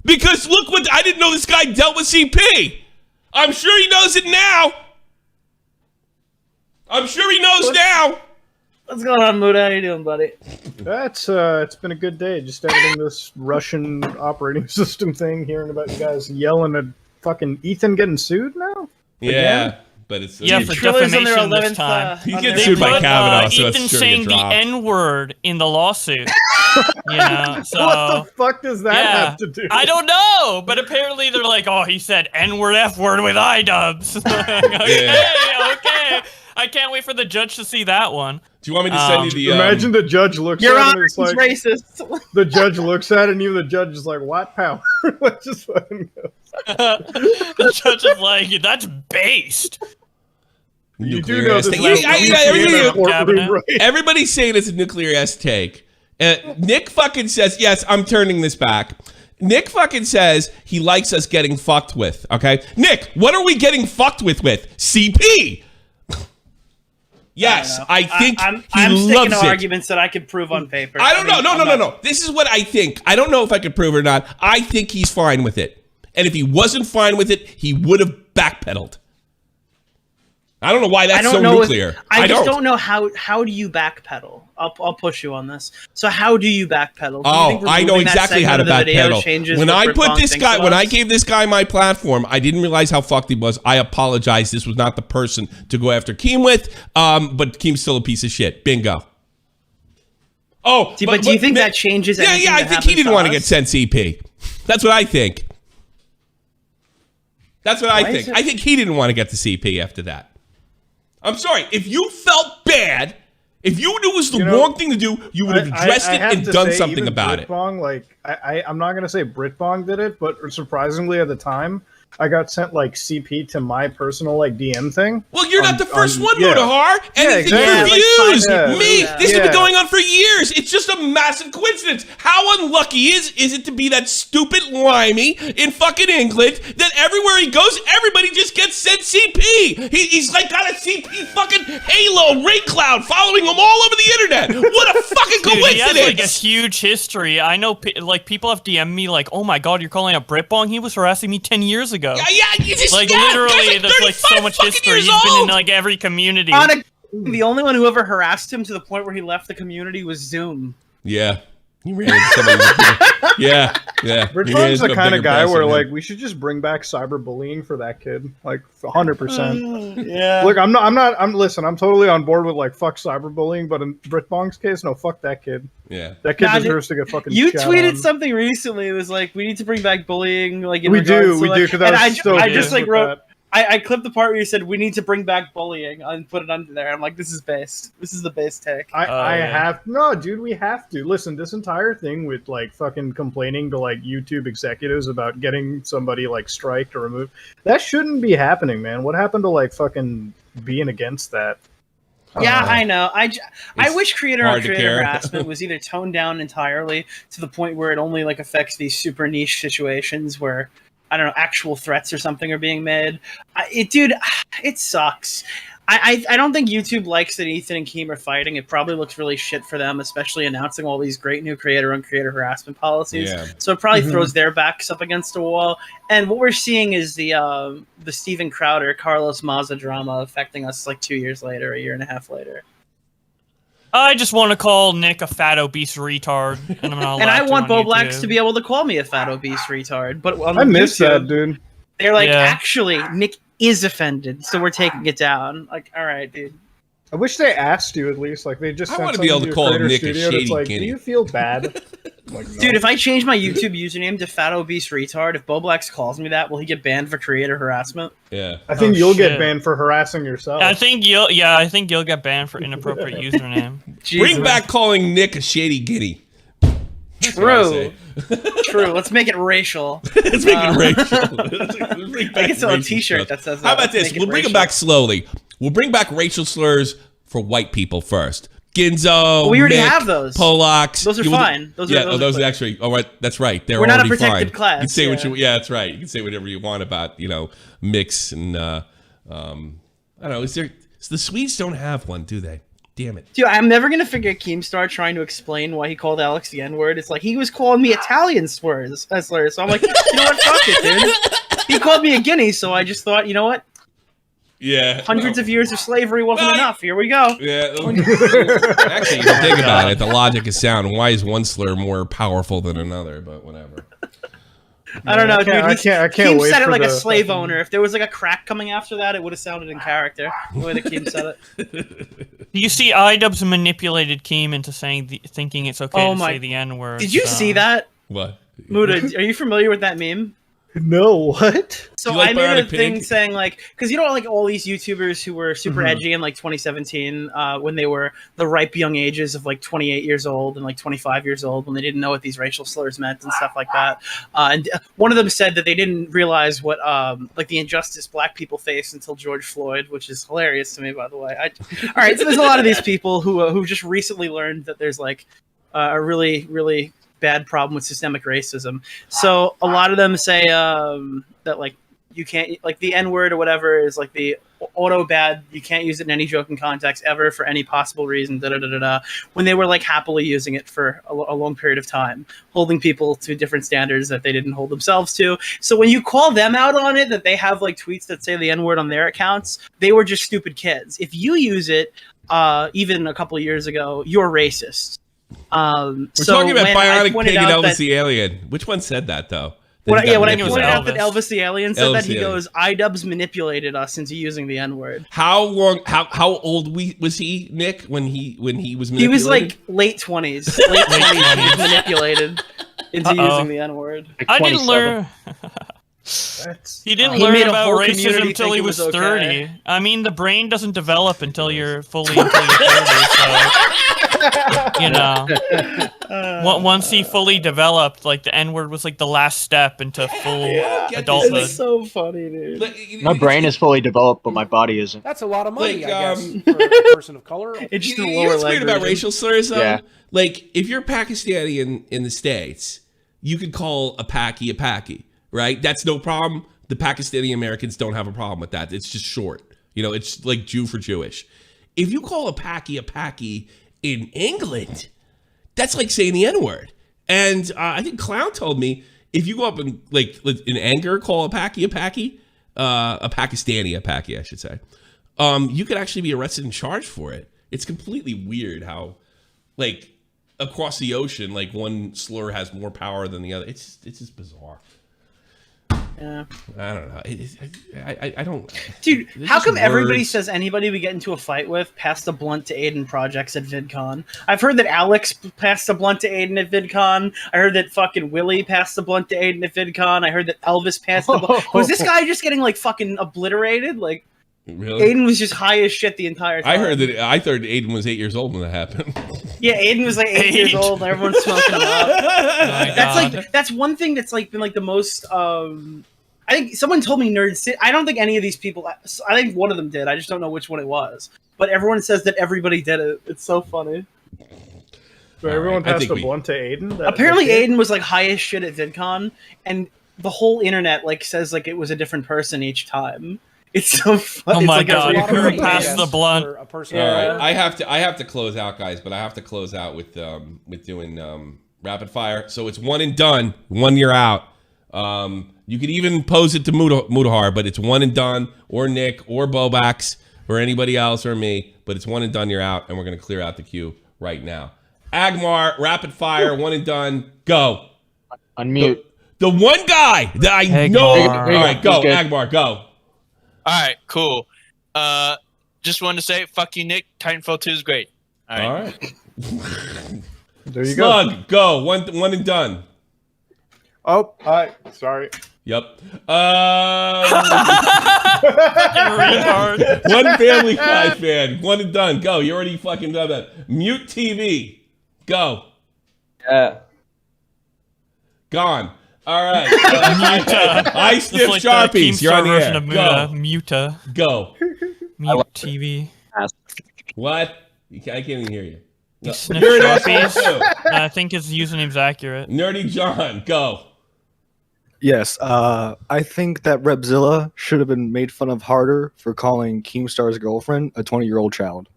because look what I didn't know this guy dealt with CP." I'm sure he knows it now. I'm sure he knows now. What's going on, Muta? How you doing, buddy? That's it's been a good day. Just editing this Russian operating system thing, hearing about you guys yelling at fucking Ethan getting sued now. Yeah, but it's for defamation this time. He's getting sued by Kavanaugh, so Ethan saying the N-word in the lawsuit. So what the fuck does that have to do? I don't know, but apparently they're like, oh, he said N-word, F-word with I-dubs. Okay. I can't wait for the judge to see that one. Do you want me to send you the? Imagine the judge looks at it and it's like racist. The judge looks at it and even the judge is like, "What power?" Let's just fucking go. The judge is like, "That's based." You do know this. Everybody's saying it's a nuclear-esque take. Nick fucking says, "Yes, I'm turning this back." Nick fucking says he likes us getting fucked with. Okay, Nick, what are we getting fucked with? CP. Yes, I think I'm he sticking loves to it. arguments that I could prove on paper. I don't know. No. This is what I think. I don't know if I could prove it or not. I think he's fine with it. And if he wasn't fine with it, he would have backpedaled. I don't know why that's so nuclear. I just don't know how do you backpedal. I'll push you on this. So how do you backpedal? I know exactly how to backpedal. When I put this guy, when I gave this guy my platform, I didn't realize how fucked he was. I apologize. This was not the person to go after Keem with. But Keem's still a piece of shit. Bingo. Oh, but do you think that changes? Yeah. I think he didn't want to get sent CP. That's what I think. That's what I think. I think he didn't want to get the CP after that. I'm sorry. If you felt bad, if you knew it was the wrong thing to do, you would have addressed it and done something about it. I'm not going to say Britbong did it, but surprisingly at the time, I got sent CP to my personal DM thing. Well, you're not the first one, Mutahar. Anything reviews. This has been going on for years. It's just a massive coincidence. How unlucky is it to be that stupid limey in fucking England that everywhere he goes, everybody just gets sent CP. He's got a CP fucking halo ray cloud following him all over the internet. What a fucking coincidence. He has a huge history. I know people have DM'd me oh my god, you're calling out Britbong? He was harassing me 10 years ago. Yeah, literally, there's so much history. He's been in every community. The only one who ever harassed him to the point where he left the community was Zoom. Yeah. He ran into somebody. Yeah. Britbong's the kind of guy where we should just bring back cyberbullying for that kid, 100%. Yeah. Look, listen, I'm totally on board with fuck cyberbullying, but in Britbong's case, no, fuck that kid. Yeah. That kid deserves to get fucking. You tweeted something recently. It was we need to bring back bullying. We do, because I just wrote. I clipped the part where you said we need to bring back bullying and put it under there. I'm like, this is base. This is the base take. No, dude, we have to. Listen, this entire thing with like fucking complaining to like YouTube executives about getting somebody like striked or removed, that shouldn't be happening, man. What happened to like fucking being against that? Yeah, I know. I wish creator on creator harassment was either toned down entirely to the point where it only like affects these super niche situations where, I don't know, actual threats or something are being made. Dude, it sucks. I don't think YouTube likes that Ethan and Keem are fighting. It probably looks really shit for them, especially announcing all these great new creator on creator harassment policies. Yeah. So it probably throws their backs up against a wall. And what we're seeing is the Steven Crowder, Carlos Maza drama affecting us like 2 years later, a year and a half later. I just want to call Nick a fat obese retard, and I'm not allowed. And I want Bowblax Bowblax to be able to call me a fat obese retard. But on I miss YouTube, that, dude. They're like, actually, Nick is offended, so we're taking it down. Like, all right, dude. I wish they asked you at least. Like, they just. I want to be able to call Nick a shady like, guinea. do you feel bad? Like, no. Dude, if I change my YouTube username to fat obese retard, if Bowblax calls me that, will he get banned for creator harassment? Yeah. I think you'll get banned for harassing yourself. I think you'll get banned for inappropriate username. Bring back calling Nick a shady guinea. True. True. Let's make it racial. Let's make it racial. I can sell a t-shirt that says that. How about this? We'll bring it back slowly. We'll bring back racial slurs for white people first. Ginzo, we already Mick, have those. Polacks. Those are fine. Those are actually. Oh, right, that's right. They're We're not a already protected fine. class. You can say what you. Yeah, that's right. You can say whatever you want about mix and I don't know. The Swedes don't have one, do they? Damn it. Dude, I'm never gonna figure Keemstar trying to explain why he called Alex the N-word. It's like he was calling me Italian slurs. So I'm like, you know what? Fuck it, dude. He called me a guinea, so I just thought, you know what? Yeah. Hundreds of years of slavery wasn't enough. Here we go. Yeah. Actually, you think about it, the logic is sound. Why is one slur more powerful than another? But whatever. I don't know, dude. I can't Keem wait said it for like a the slave fucking- owner. If there was like a crack coming after that, it would have sounded in character. The way that Keem said it. You see, iDubbbz manipulated Keem into thinking it's okay to say the N-word. Did you see that? What? Muta, are you familiar with that meme? No, what? So like I made a Bionic thing Pig? saying like, because you know, like all these YouTubers who were super edgy in like 2017, when they were the ripe young ages of like 28 years old and like 25 years old, when they didn't know what these racial slurs meant and stuff like that. And one of them said that they didn't realize what like the injustice black people face until George Floyd, which is hilarious to me, by the way. All right, so there's a lot of these people who just recently learned that there's like a really, really bad problem with systemic racism. So a lot of them say that like you can't, like the N-word or whatever is like the auto bad, you can't use it in any joking context ever for any possible reason, when they were like happily using it for a long period of time, holding people to different standards that they didn't hold themselves to. So when you call them out on it, that they have like tweets that say the N-word on their accounts, they were just stupid kids. If you use it even a couple of years ago, you're racist. We're talking about Bionic Pig and Elvis the Alien. Which one said that though? When I pointed Elvis. out that Elvis the Alien said that, he the goes, iDubbbz manipulated us into using the N-word. How long? How old was he, Nick, when he was manipulated? He was like late 20s. Late 20s. He was manipulated into using the N-word. Like I didn't 27. learn. He didn't He learn made a about whole racism community until think he it was was 30. okay. I mean, the brain doesn't develop until you're 30. So, you know, once he fully developed, like the N-word was like the last step into full adulthood. It's so funny, dude. My brain is fully developed, but my body isn't. That's a lot of money, Like, I guess, for a person of color. It's just You a know lower what's leg weird about version. racial slurs, though? Yeah. Like, if you're Pakistani in the States, you could call a Paki, right? That's no problem. The Pakistani Americans don't have a problem with that. It's just short. You know, it's like Jew for Jewish. If you call a Paki in England, that's like saying the N-word. And I think Clown told me, if you go up and, like, in anger, call a Paki, a Pakistani, I should say, you could actually be arrested and charged for it. It's completely weird how, like, across the ocean, like, one slur has more power than the other. It's just bizarre. Yeah. I don't know. I don't. Dude, They're how just come everybody words. says anybody we get into a fight with passed a blunt to Aiden projects at VidCon? I've heard that Alex passed a blunt to Aiden at VidCon. I heard that fucking Willie passed a blunt to Aiden at VidCon. I heard that Elvis passed a blunt. Was this guy just getting like fucking obliterated? Like, Really? Aiden was just high as shit the entire time. I thought Aiden was 8 years old when that happened. Yeah, Aiden was like 8 years old and everyone's smoking him up. That's one thing that's like been like the most I think someone told me Nerd City. I don't think any of these people. I think one of them did. I just don't know which one it was. But everyone says that everybody did it. It's so funny. So everyone passed a blunt to Aiden. Apparently, Aiden was like high as shit at VidCon, and the whole internet like says like it was a different person each time. It's so funny. Oh my like god! every- Who passed the blunt? For a person All of right, color. I have to close out, guys. But I have to close out with doing rapid fire. So it's one and done. 1 year out. You could even pose it to Mutahar, but it's one and done, or Nick, or Bowblax, or anybody else, or me. But it's one and done. You're out, and we're gonna clear out the queue right now. Agmar, rapid fire, one and done. Go. Unmute. The one guy that I know. All right, go, Agmar, go. All right, cool. Just wanted to say, fuck you, Nick. Titanfall 2 is great. All right. There you Slug, go. One and done. Oh, hi. Sorry. Yep. Retard. One Family Guy fan. One and done. Go. You already fucking done that. Mute TV. Go. Yeah. Gone. All right. Muta. I It's stiff like the Sharpies. You're on the version air. of Muta. Go. Muta. Go. Mute TV. What? I can't even hear you. No. Sniff Sharpies. I think his username's accurate. Nerdy John. Go. Yes, I think that Repzilla should have been made fun of harder for calling Keemstar's girlfriend a 20-year-old child.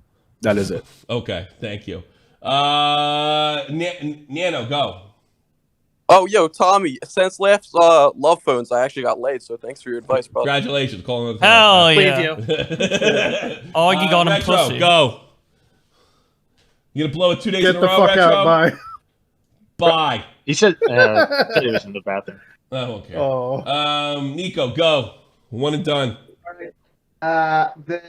That is it. Okay. Thank you. Nano, go. Oh, yo, Tommy, since last Love Phones, I actually got laid, so thanks for your advice, brother. Congratulations. Call him. Hell Believe yeah. you. Oh, you got him Retro, pussy. go. You gonna blow it 2 days Get in a the row, fuck Retro? out. Bye. Bye. He said he was in the bathroom. Oh, okay. Oh. Nico, go. One and done. The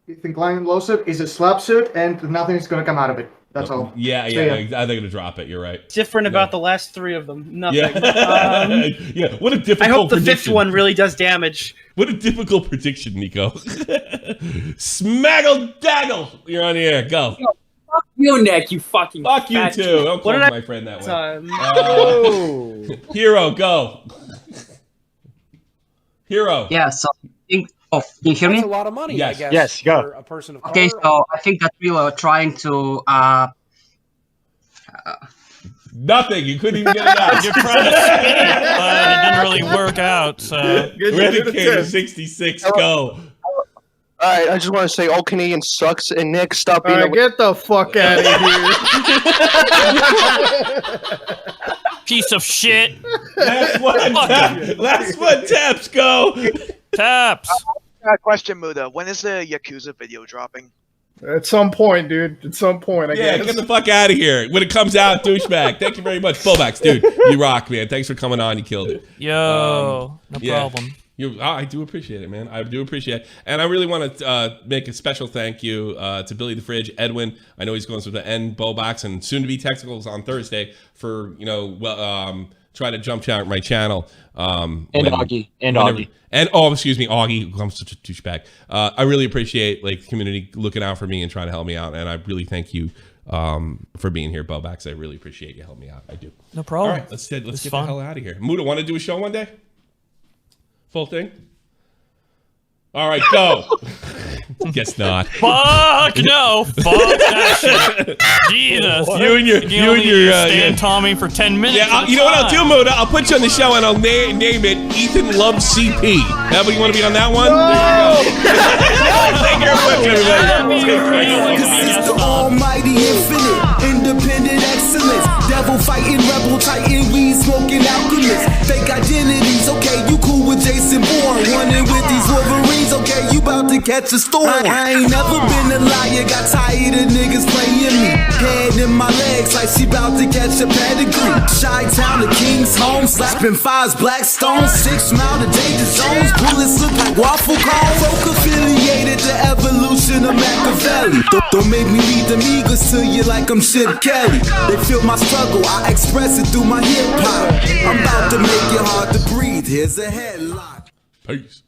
Ethan Klein lawsuit is a slap suit, and nothing's going to come out of it. That's all. Yeah, So, yeah. They're gonna drop it. You're right. Different about the last three of them. Nothing. Yeah. Yeah. What a difficult. I hope the prediction. fifth one really does damage. What a difficult prediction, Nico. Smaggle daggle. You're on the air. Go. Fuck you, Nick. You fucking. Fuck you fat too. shit. Don't What call did my friend that way. Time. Hero, go. Hero. Yeah. So can you hear me? That's a lot of money, Yes. I guess. Yes, go. For a person of Okay, color. so I think that we were trying to. Nothing. You couldn't even get it out. You're trying to spin it, but it didn't really work out. So Redicator 66. Go. All right, I just want to say all Canadian sucks, and Nick, stop All being right, get the fuck out of here. piece of shit. Last one. Last one. Taps. Go. Taps. Question, Muta. When is the Yakuza video dropping? At some point, dude. At some point, I Yeah, guess. get the fuck out of here. When it comes out, douchebag. Thank you very much. Bowblax, dude. You rock, man. Thanks for coming on. You killed it. Yo, no yeah. problem. I do appreciate it, man. I do appreciate it. And I really want to make a special thank you to Billy the Fridge, Edwin. I know he's going through the end Bowblax and soon to be Technicals on Thursday for, try to jump chat my channel. And Augie. And Augie. And excuse me, Augie. I'm such a douchebag. I really appreciate the community looking out for me and trying to help me out. And I really thank you for being here, Bowblax. I really appreciate you helping me out. I do. No problem. All right, let's get the fun. hell out of here. Muta, want to do a show one day? Full thing? All right, go. Guess not. Fuck no. Fuck that shit. Jesus. You and your stand Tommy for 10 minutes. Yeah, you know what I'll do, Muta? I'll put you on the show and I'll name it Ethan Loves CP. That you want to be on that one? No! Thank you very much, everybody. This is the almighty infinite, independent excellence. Devil fighting, rebel titan, weed smoking alchemist. Fake identities, okay, you cool with Jason Bourne. Running with these Wolverines, okay, you bout to catch catch a storm. I ain't never been a liar, got tired of niggas playing me. Head in my legs like she bout to catch a pedigree. Chi-town to King's home, slapping fives, black stones, 6 mile to danger zones. Bullets look like waffle cones. Folk affiliated to evolution of Machiavelli. Don't make me read the Migos to you like I'm Chip Kelly. They feel my struggle, I express it through my hip hop. I'm about to make it hard to breathe. Here's a headline. Peace.